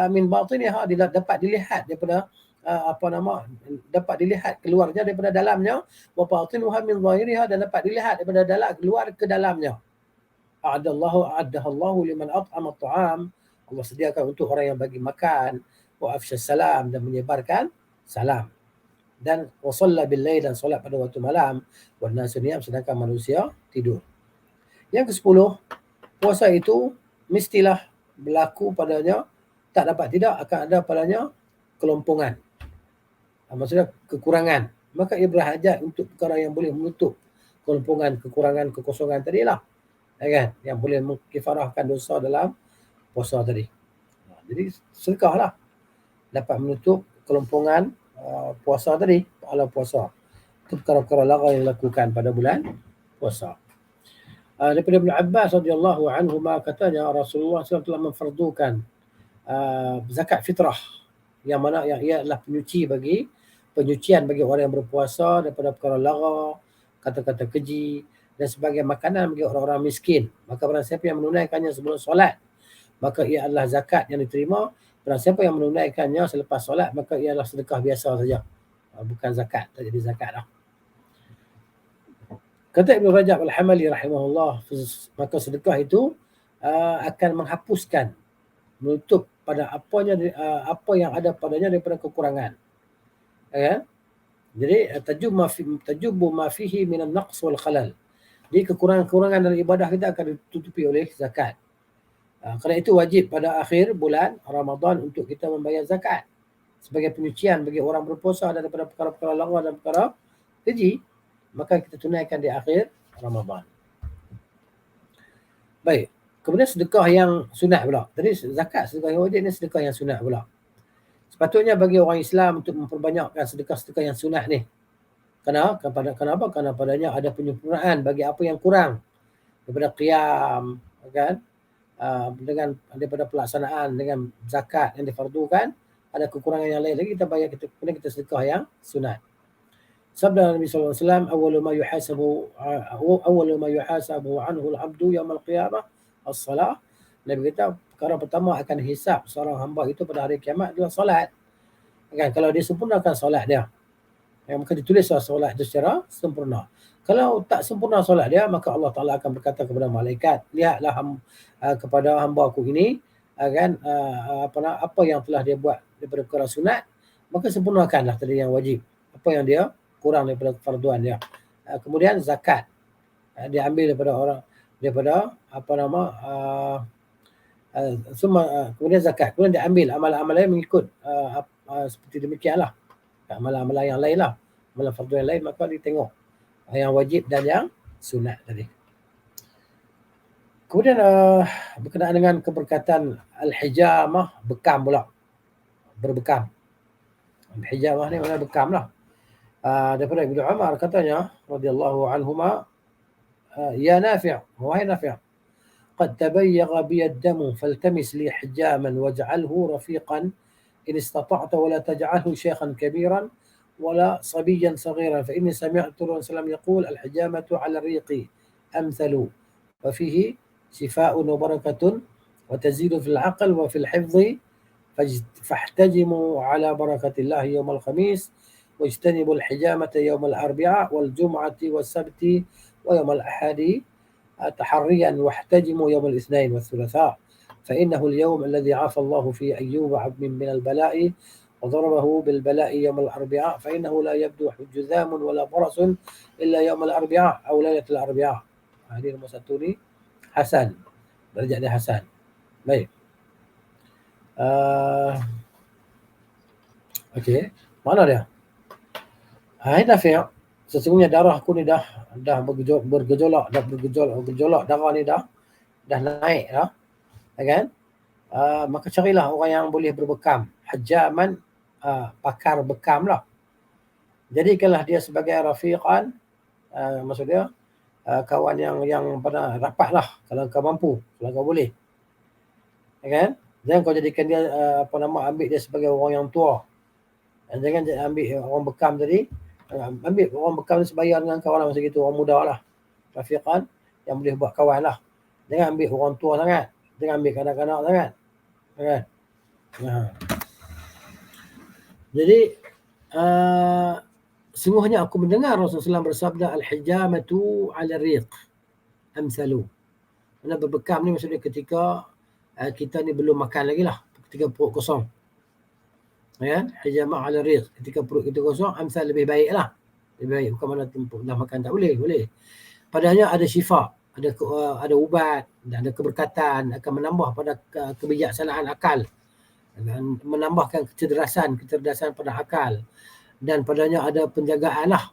min batiniha, dapat dilihat daripada dapat dilihat keluarnya daripada dalamnya, wa batinuha min zahiriha, dan dapat dilihat daripada dalam keluar ke dalamnya. A'adallahu liman at'ama at'am, Allah sediakan untuk orang yang bagi makan, wa afsyas salam, dan menyebarkan salam, dan wasalla bil lail, dan solat pada waktu malam, wan nasu niyam, sedangkan manusia tidur. Yang ke-10, puasa itu mestilah berlaku padanya, tak dapat tidak akan ada padanya kelompongan, maksudnya kekurangan, maka ia berhajat untuk perkara yang boleh menutup kelompongan, kekurangan, kekosongan tadilah, kan, yang boleh mengkifarahkan dosa dalam puasa tadi. Jadi sedekahlah dapat menutup kelompongan puasa tadi, pahala puasa. Itu perkara-perkara lara yang dilakukan pada bulan puasa. Daripada Ibn Abbas radhiyallahu anhuma, katanya Rasulullah SAW telah memfardukan zakat fitrah, yang mana yang ia adalah penyucian bagi orang yang berpuasa daripada perkara lara, kata-kata keji, dan sebagai makanan bagi orang-orang miskin. Maka barang siapa yang menunaikannya sebelum solat, maka ia adalah zakat yang diterima. Barang siapa yang menunaikannya selepas solat, maka ia adalah sedekah biasa saja, bukan zakat, tak jadi zakat lah. Kata Ibn Rajab Al-Hamali rahimahullah, maka sedekah itu akan menghapuskan, menutup pada apa yang ada padanya daripada kekurangan. Ya? Jadi tajubu ma fihi minan naqs wal khalal. Jadi kekurangan dalam ibadah kita akan ditutupi oleh zakat. Kerana itu wajib pada akhir bulan Ramadan untuk kita membayar zakat sebagai penyucian bagi orang berpuasa daripada perkara-perkara lara dan perkara keji, maka kita tunaikan di akhir Ramadan. Baik, kemudian sedekah yang sunat pula. Tadi zakat, sedekah yang wajib, ni sedekah yang sunat pula. Sepatutnya bagi orang Islam untuk memperbanyakkan sedekah-sedekah yang sunat ni. Kenapa? Kerana padanya ada penyempurnaan bagi apa yang kurang daripada qiyam, kan? Dengan daripada pelaksanaan dengan zakat yang difardukan, ada kekurangan yang lain lagi, kemudian kita sedekah yang sunat. Sabda Nabi sallallahu alaihi wasallam, awwalu ma yuhasabu anhu al-'abdu yaum al-qiyamah as-salah. Nabi kata perkara pertama akan hisap seorang hamba itu pada hari kiamat adalah solat. Kan, kalau dia sempurnakan solat dia, maka ditulislah solat itu secara sempurna. Kalau tak sempurna solat dia, maka Allah Ta'ala akan berkata kepada malaikat, lihatlah kepada hamba aku ini, kan, apa yang telah dia buat daripada perkara sunat, maka sempurnakanlah tadi yang wajib, apa yang dia kurang daripada farduan dia. Kemudian zakat, dia ambil daripada kemudian zakat, kemudian dia ambil amalan-amalan yang mengikut seperti demikianlah, amalan-amalan yang lain lah, amalan fardu yang lain, maka dia tengok yang wajib dan yang sunat tadi. Kemudian berkenaan dengan keberkatan al-hijamah, bekam pula, berbekam. Al-hijamah ni mana bekam lah. Daripada Ibnu Umar katanya radhiyallahu anhuma, ya Nafi', wahai Nafi', qad tabayyagha bi ad-damu faltamis li hijaman waj'alhu rafiqan in istata'ta wa la taj'alhu shaykhan kabiran ولا صبيا صغيرا فإني سمعت الرسول صلى الله عليه وسلم يقول الحجامة على الريق أمثل وفيه شفاء وبركة وتزيد في العقل وفي الحفظ فاحتجموا على بركة الله يوم الخميس واجتنبوا الحجامة يوم الأربعاء والجمعة والسبت ويوم الأحد تحريا واحتجموا يوم الاثنين والثلاثاء فإنه اليوم الذي عافى الله فيه أيوب من البلاء وضربه بالبلاء يوم الأربعاء فإنه لا يبدو جذام ولا برص إلا يوم الأربعاء أو ليلة الأربعاء. Ini nombor satu ni Hasan, darjah dia Hasan. Baik. Okey, mana dia? Hai Nafi', sesungguhnya darah aku ni dah bergejolak darah ni dah naik dah. Kan? Maka carilah orang yang boleh berbekam, hajaman, pakar bekam lah. Jadikanlah dia sebagai rafiqan, maksudnya kawan yang pada rapat lah kalau kau mampu, kalau kau boleh. Kan? Jangan kau jadikan dia ambil dia sebagai orang yang tua. Jangan ambil orang bekam tadi, ambil orang bekam ni sebaya dengan kau lah masa gitu, orang muda lah. Rafiqan yang boleh buat kawan lah. Jangan ambil orang tua sangat. Jangan ambil kanak-kanak sangat. Kan? Jadi sungguhnya aku mendengar Rasulullah SAW bersabda al-hijamatu 'ala riq amsalu. Mana berbekam ni maksudnya ketika kita ni belum makan lagi lah, ketika perut kosong. Kan? Hijamah 'ala riq, ketika perut kita kosong, amsal lebih baik lah. Lebih baik, bukan mana dah makan tak boleh. Padanya ada syifa, ada ubat, ada keberkatan, akan menambah pada kebijaksanaan akal, menambahkan kecerdasan pada akal, dan padanya ada penjagaan lah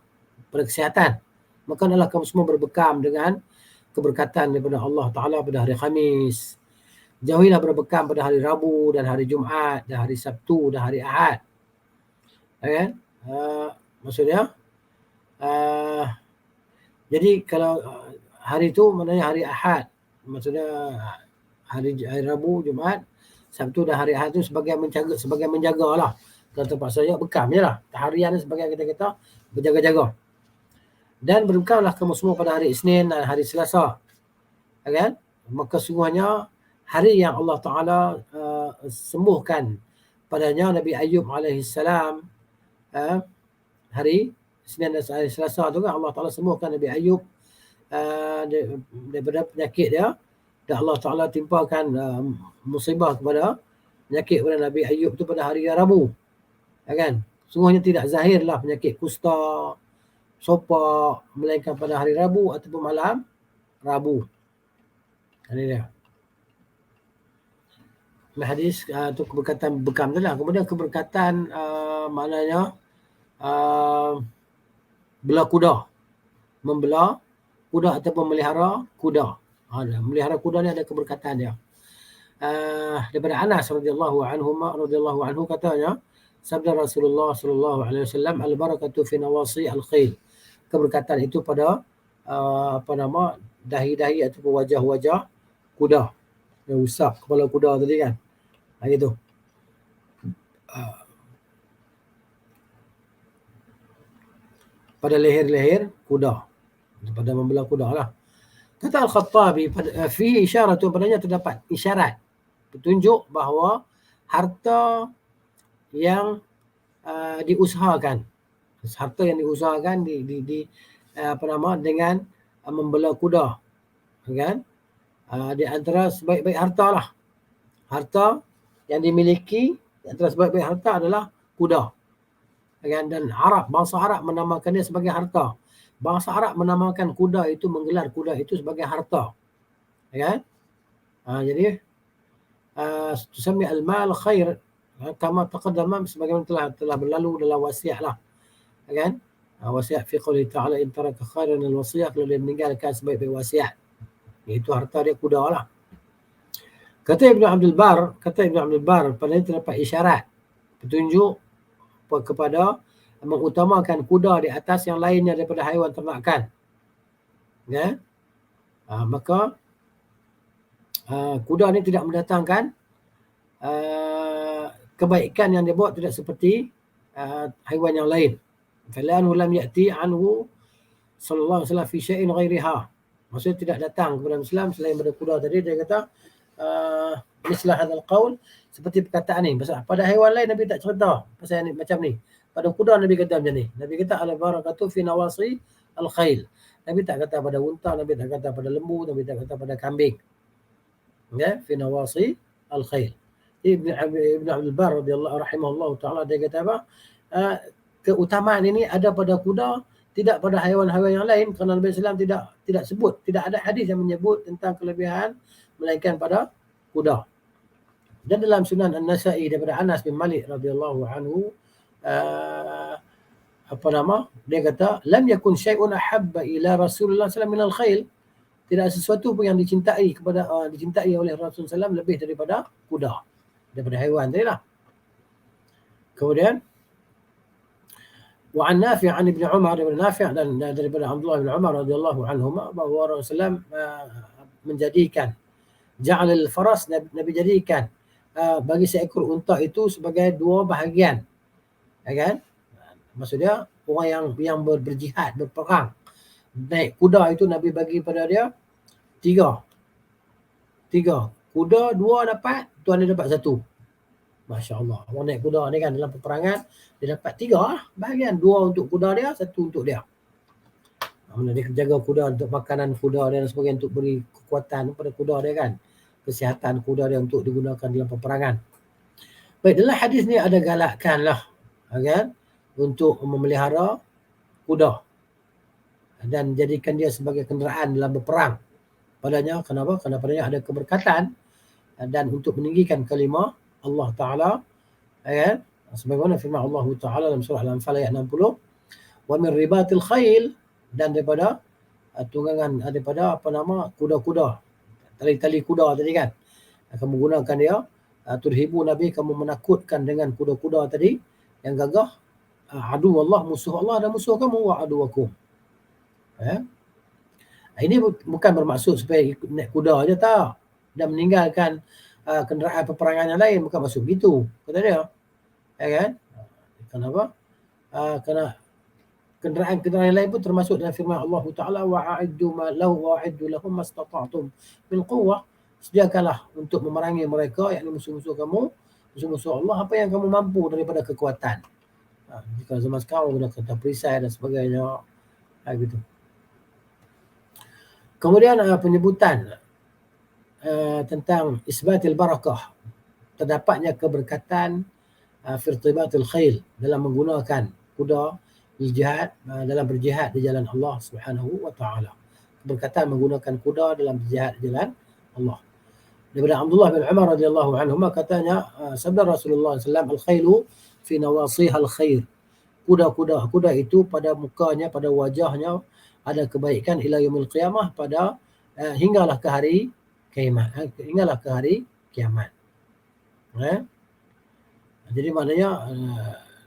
pada kesihatan. Maka adalah kamu semua berbekam dengan keberkatan daripada Allah Ta'ala pada hari Khamis. Jauhilah berbekam pada hari Rabu dan hari Jumaat dan hari Sabtu dan hari Ahad. Kan? Maksudnya jadi kalau hari itu maknanya hari Ahad, maksudnya hari Rabu, Jumaat, Sabtu dan hari Ahad itu sebagai menjaga lah. Kalau terpaksa bekam je lah. Harian sebagai kita berjaga-jaga. Dan berbekamlah kamu semua pada hari Isnin dan hari Selasa. Kan? Maka sungguhnya hari yang Allah Ta'ala sembuhkan padanya Nabi Ayub alaihissalam, hari Isnin dan hari Selasa tu kan Allah Ta'ala sembuhkan Nabi Ayub daripada penyakit dia, dan Allah Ta'ala timpakan musibah kepada penyakit kepada Nabi Ayub tu pada hari Rabu. Kan? Sungguhnya tidak zahirlah penyakit kusta, sopak, melainkan pada hari Rabu ataupun malam Rabu. Ini dia. Hadis tu keberkatan bekam tu lah. Kemudian keberkatan maknanya bela kuda. Membela kuda ataupun melihara kuda. Melihara kuda ni ada keberkatan dia. Daripada Anas radhiyallahu anhu katanya, sabda Rasulullah sallallahu alaihi wasallam, al-barakatu fi nawasi al-khayl. Keberkatan itu pada dahi-dahi ataupun wajah-wajah kuda. Yang usap kepala kuda tadi kan. Gitu. Pada leher-leher kuda. Pada membelah kuda lah. Kata Al-Khattabi, fihi isyarat, padanya terdapat isyarat, petunjuk bahawa harta yang diusahakan dengan membelah kuda, kan? Di antara sebaik-baik harta lah. Harta yang dimiliki di antara sebaik-baik harta adalah kuda. Kan? Dan bangsa Arab menamakan dia sebagai harta. Bangsa Arab menamakan kuda itu, menggelar kuda itu sebagai harta. Kan? Jadi tusami al-mal khair kama taqaddama, sebagaimana telah berlalu dalam wasiat lah. Kan? Wasiat fi qouli ta'ala in taraka khairan al-wasiyah, kalau dia meninggalkan sebaik-baik wasiat, iaitu harta dia kuda lah. Kata Ibn Abdul Bar, pada ini terdapat isyarat, petunjuk kepada mengutamakan kuda di atas yang lainnya daripada haiwan ternakan. Ya? Maka kuda ni tidak mendatangkan kebaikan yang dia buat, tidak seperti haiwan yang lain. Falan lam ya'ti anhu sallallahu alaihi wasallam fi syai'in ghairiha. Maksudnya tidak datang kepada Islam selain pada kuda tadi. Dia kata mislah hadzal qaul, seperti perkataan ni. Pada haiwan lain Nabi tak cerita pasal ni macam ni. Pada kuda Nabi kata macam ni. Nabi kata al barakatu fi nawasi al khail. Nabi tak kata pada unta, Nabi tak kata pada lembu, Nabi tak kata pada kambing. Ya, fi nawasi al khail. Ibn Abdul Bar radhiyallahu rahimahullah taala dia kata apa? Keutamaan ini ada pada kuda, tidak pada haiwan-haiwan yang lain, kerana Nabi SAW tidak sebut, tidak ada hadis yang menyebut tentang kelebihan melainkan pada kuda. Dan dalam Sunan An-Nasa'i daripada Anas bin Malik radhiyallahu anhu, dia kata lam yakun syai'un ahabba ila Rasulullah SAW min al-khail. Tidak ada sesuatu pun yang dicintai oleh Rasulullah SAW lebih daripada kuda, daripada haiwan tadi lah. Kemudian وعن نافع عن ابن عمر بن نافع dan daripada Abdullah bin Umar radhiyallahu anhuma bahawa Rasulullah menjadikan ja'al al-faras, Nabi jadikan bagi seekor unta itu sebagai dua bahagian, ya kan? Maksudnya orang yang berjihad, berperang, naik kuda itu Nabi bagi pada dia tiga. Kuda dua dapat, tuan dia dapat satu. Masya Allah. Orang naik kuda ni kan dalam peperangan, dia dapat tiga bahagian. Dua untuk kuda dia, satu untuk dia. Dia jaga kuda untuk makanan kuda dia dan sebagainya, untuk beri kekuatan kepada kuda dia kan. Kesihatan kuda dia untuk digunakan dalam peperangan. Baik, dalam hadis ni ada galakkan lah, kan, untuk memelihara kuda dan jadikan dia sebagai kenderaan dalam berperang. Padanya, kenapa? Kerana padanya ada keberkatan dan untuk meninggikan kalimah Allah Ta'ala, kan? Sebagaimana firman Allah Ta'ala dalam surah Al-Anfal ayat 60, wa min ribatil khail, dan daripada tunggangan, daripada kuda-kuda, tali-tali kuda tadi kan, akan menggunakan dia turhibu Nabi, kamu menakutkan dengan kuda-kuda tadi yang gagah, adu Allah, musuh Allah dan musuh kamu, wa aduwakum. Ini bukan bermaksud supaya naik kuda je tak, dan meninggalkan kenderaan peperangan yang lain, bukan maksud begitu kata dia, ya kan? Kenapa? Kerana kenderaan-kenderaan yang lain pun termasuk dalam firman Allah Ta'ala, wa'a'iddu lahum mastata'tum min quwwah, sediakanlah untuk memerangi mereka, yakni musuh-musuh kamu, musuh-musuh Allah, apa yang kamu mampu daripada kekuatan. Jika zaman sekarang sudah kata perisai dan sebagainya, gitu. Kemudian penyebutan tentang isbatil barakah, terdapatnya keberkatan fi irtibatil khail, dalam menggunakan kuda jihad, dalam berjihad di jalan Allah Subhanahu wa taala. Keberkatan menggunakan kuda dalam berjihad di jalan Allah. Daripada Abdullah bin Umar radhiyallahu anhuma katanya, sabda Rasulullah SAW, al-khailu fi nawasiha al-khair. Kuda itu pada mukanya, pada wajahnya ada kebaikan ila yaumil qiyamah, pada hinggalah ke hari kiamat. Jadi maknanya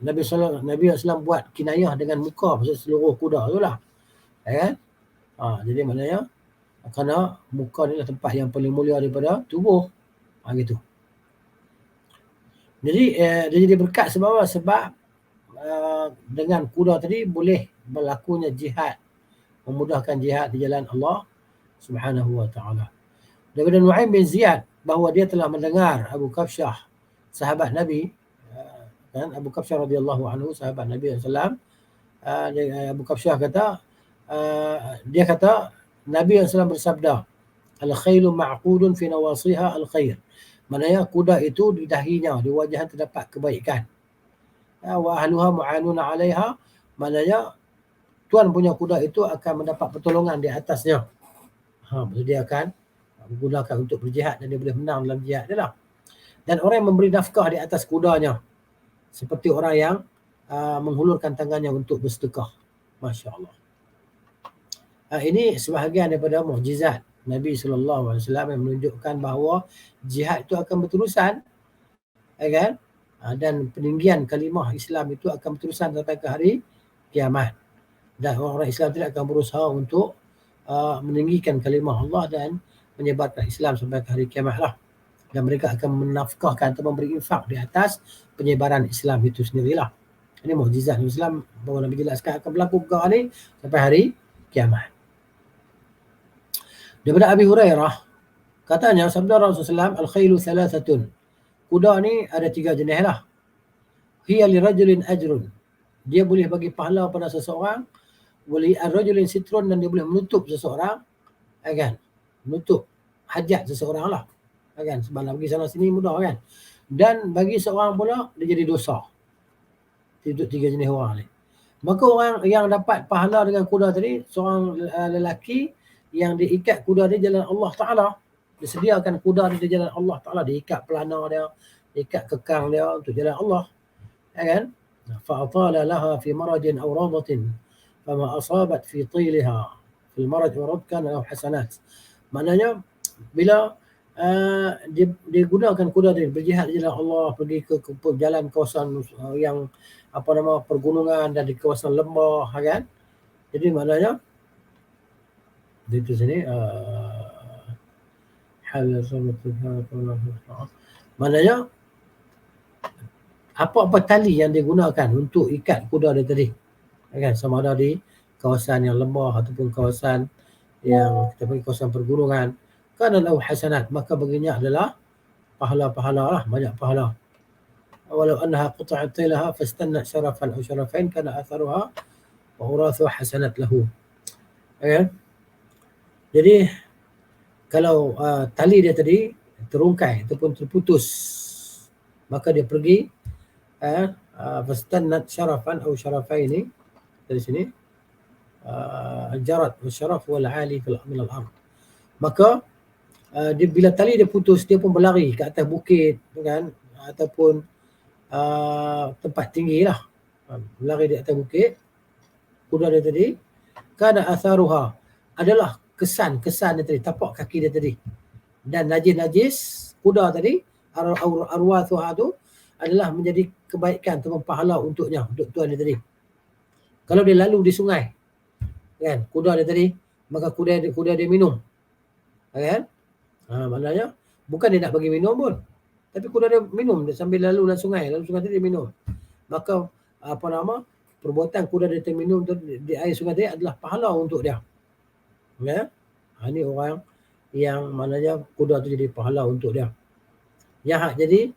Nabi SAW buat kinayah dengan muka pasal seluruh kuda tu lah, kan? Jadi maknanya kerana muka ni lah tempat yang paling mulia daripada tubuh, gitu. Jadi dia jadi berkat sebab dengan kuda tadi boleh berlakunya jihad, memudahkan jihad di jalan Allah Subhanahu wa taala. Daripada Nu'aim bin Ziyad bahawa dia telah mendengar Abu Kabsyah, sahabat Nabi, kan, Abu Kabsyah radhiyallahu anhu, sahabat Nabi SAW, Abu Kabsyah kata, dia kata Nabi SAW bersabda, al-khailu ma'qudun fi nawasiha al-khair. Maknanya kuda itu di dahinya, di wajahnya terdapat kebaikan. Wa ahluha mu'anuna 'alaiha, maknanya tuan punya kuda itu akan mendapat pertolongan di atasnya. Maksud dia akan menggunakan untuk berjihad dan dia boleh menang dalam jihad dia lah. Dan orang yang memberi nafkah di atas kudanya seperti orang yang menghulurkan tangannya untuk bersedekah. Masya Allah. Ini sebahagian daripada mukjizat Nabi SAW yang menunjukkan bahawa jihad itu akan berterusan, ya kan? Dan peninggian kalimah Islam itu akan berterusan sampai ke hari kiamat. Dan orang Islam tidak akan berusaha untuk meninggikan kalimah Allah dan menyebarkan Islam sampai ke hari kiamat lah. Dan mereka akan menafkahkan atau memberi infak di atas penyebaran Islam itu sendirilah. Ini mukjizat Islam bahawa Nabi jelaskan akan berlaku perkara ni sampai hari kiamat. Daripada Abi Hurairah, katanya sabda Rasulullah SAW, al-khailu thalathatun. Kuda ni ada 3 jenis lah. Hiya li rajulin ajrun. Dia boleh bagi pahala pada seseorang. Wali ar-rajulin sitrun, dan dia boleh menutup seseorang, kan? Menutup hajat seseorang lah, kan? Sebab nak pergi sana sini mudah, kan? Dan bagi seorang pula dia jadi dosa. Itu 3 jenis orang ni. Maka orang yang dapat pahala dengan kuda tadi, seorang lelaki yang diikat kuda dia jalan Allah Ta'ala, disediakan kuda dia di jalan Allah Ta'ala, diikat pelana dia, diikat kekang dia untuk jalan Allah, kan? Fa'atala laha fi marajin aw radatin fama asabat fi tiliha fil maraj wa rad kana lahu hasanat. Maknanya bila dia gunakan kuda dia berjihad di jalan Allah, pergi ke jalan kawasan yang pergunungan dan di kawasan lembah, kan? Jadi maknanya itu sini maknanya apa-apa tali yang digunakan untuk ikat kuda dia tadi, kan, sama ada di kawasan yang lembah ataupun kawasan yang kita panggil kawasan pergunungan, kana lahu hasanat, maka baginya adalah pahala-pahala lah, banyak pahala. Walau annaha quta'at tilaha fastannat syarafan aw syarafain kana atharuha wa urathu hasanat lahu. Okay? Jadi kalau tali dia tadi terungkai ataupun terputus, maka dia pergi fastannat syarafan aw syarafaini, dari sini al-jarat wa syaraf wal 'ali min al-ard. Maka dia, bila tali dia putus, dia pun berlari ke atas bukit, kan, ataupun tempat tinggi lah, berlari di atas bukit kuda dia tadi. Kana atharuha, adalah kesan dia tadi, tapak kaki dia tadi, dan najis kuda tadi, arwathuha tu adalah menjadi kebaikan atau pahala untuknya, untuk tuan dia tadi. Kalau dia lalu di sungai, kan, kuda dia tadi, maka kuda dia minum, kan? Maknanya bukan dia nak bagi minum pun, tapi kuda dia minum, dia sambil lalu sungai tadi dia minum. Maka perbuatan kuda dia terminum di air sungai tadi adalah pahala untuk dia. Ya? Ini orang yang maknanya kuda tu jadi pahala untuk dia. Jadi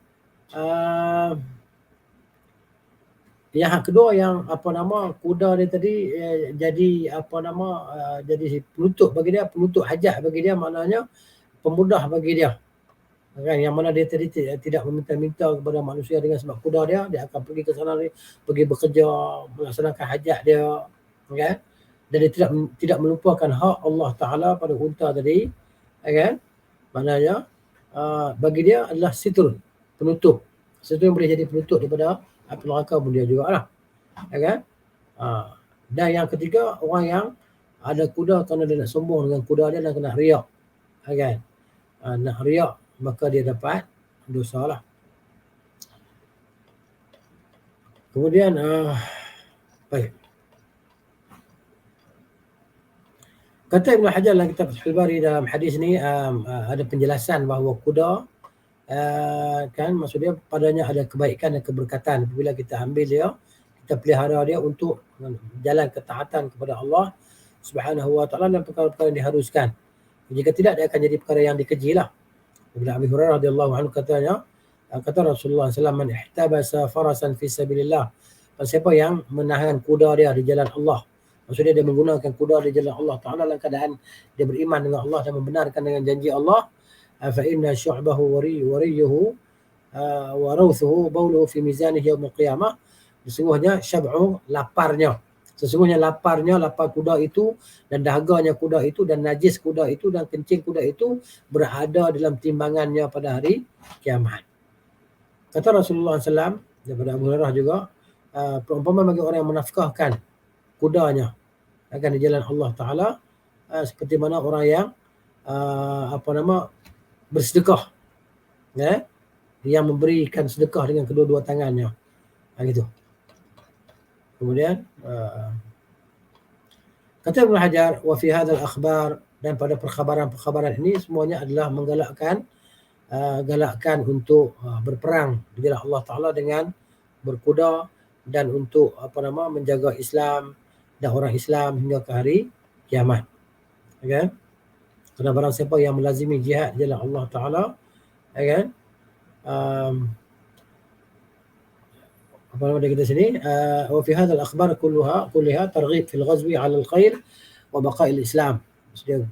yang kedua, yang kuda dia tadi jadi jadi penutup bagi dia, penutup hajat bagi dia, maknanya pemudah bagi dia, kan? Yang mana dia tadi tidak meminta-minta kepada manusia, dengan sebab kuda dia akan pergi ke sana, pergi bekerja, melaksanakan hajat dia, kan? Dan dia tidak melupakan hak Allah Ta'ala pada unta tadi, kan? Maknanya bagi dia adalah sitrun, penutup. Sitrun yang boleh jadi penutup daripada api neraka pun dia jugalah, kan? Dan yang ketiga, orang yang ada kuda kerana dia nak sombong dengan kuda dia dan kena riak, kan? Nak riak, maka dia dapat dosa lah. Kemudian baik, kata Ibn Hajar dalam kitab Fathul Bari, dalam hadis ni ada penjelasan bahawa kuda kan, maksudnya padanya ada kebaikan dan keberkatan apabila kita ambil dia, kita pelihara dia untuk jalan ketaatan kepada Allah Subhanahu wa Ta'ala dan perkara-perkara yang diharuskan. Jika tidak, dia akan jadi perkara yang dikeji lah. Bila Abi Hurairah radhiyallahu anhu katanya, kata Rasulullah SAW, man ihtabasa farasan fi sabilillah, siapa yang menahan kuda dia di jalan Allah, maksudnya dia menggunakan kuda di jalan Allah Ta'ala dalam keadaan dia beriman dengan Allah dan membenarkan dengan janji Allah, fa inna syu'bahu wariyuhu wa rawthuhu bawluhu fi mizanihi yaumil qiyamah. Sesungguhnya syab'u, laparnya, lapar kuda itu dan dahaganya kuda itu dan najis kuda itu dan kencing kuda itu berada dalam timbangannya pada hari kiamat. Kata Rasulullah SAW daripada Abu Hurairah juga, perumpamaan bagi orang yang menafkahkan kudanya akan di jalan Allah Ta'ala seperti mana orang yang bersedekah, yang memberikan sedekah dengan kedua-dua tangannya, gitu. Kemudian kata Ibn Hajar, wa fi hadzal akhbar, dan pada perkhabaran ini semuanya adalah menggalakkan galakkan untuk berperang di jalan Allah Ta'ala dengan berkuda dan untuk menjaga Islam dan orang Islam hingga ke hari kiamat. Okay? Kerana barang siapa yang melazimi jihad di jalan Allah Ta'ala, kan? Apa nama dia kata sini? Wa fi hadha al-akhbar kulliha targhib fil ghazwi 'ala al-khair wa baqa'il Islam. Dia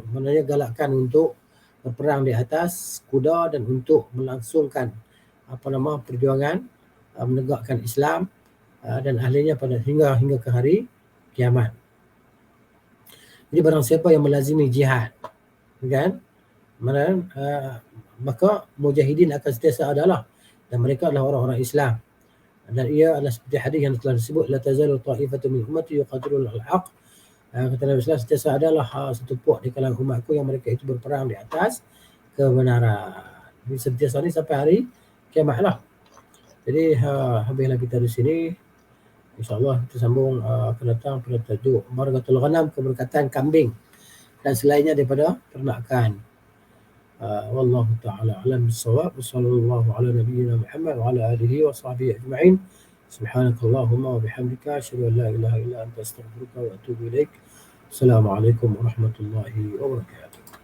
maknanya galakkan untuk berperang di atas kuda dan untuk melangsungkan perjuangan menegakkan Islam dan ahlinya pada hingga ke hari kiamat. Jadi barang siapa yang melazimi jihad, kan? Maka mujahidin akan sentiasa adalah, dan mereka adalah orang-orang Islam. Dan ia adalah seperti hadis yang telah disebut, la tazalu ta'ifatu min ummati yuqatiluna al-haq. Kata Nabi SAW, sentiasa adalah satu puak di kalangan umatku yang mereka itu berperang di atas kebenaran. Jadi sentiasa ni sampai hari kiamat lah. Jadi habislah kita di sini. InsyaAllah kita sambung akan datang pada tajuk Barakatul Ghanam, keberkatan kambing dan selainnya daripada ternakan. Wallahu ta'ala alam bis-shawab. Wassallallahu ala nabiyyina Muhammad wa ala alihi wa sahbihi ajma'in. Subhanakallahumma wa bihamdika asyhadu an la ilaha illa anta astaghfiruka wa atubu ilaik. Assalamualaikum warahmatullahi wabarakatuh.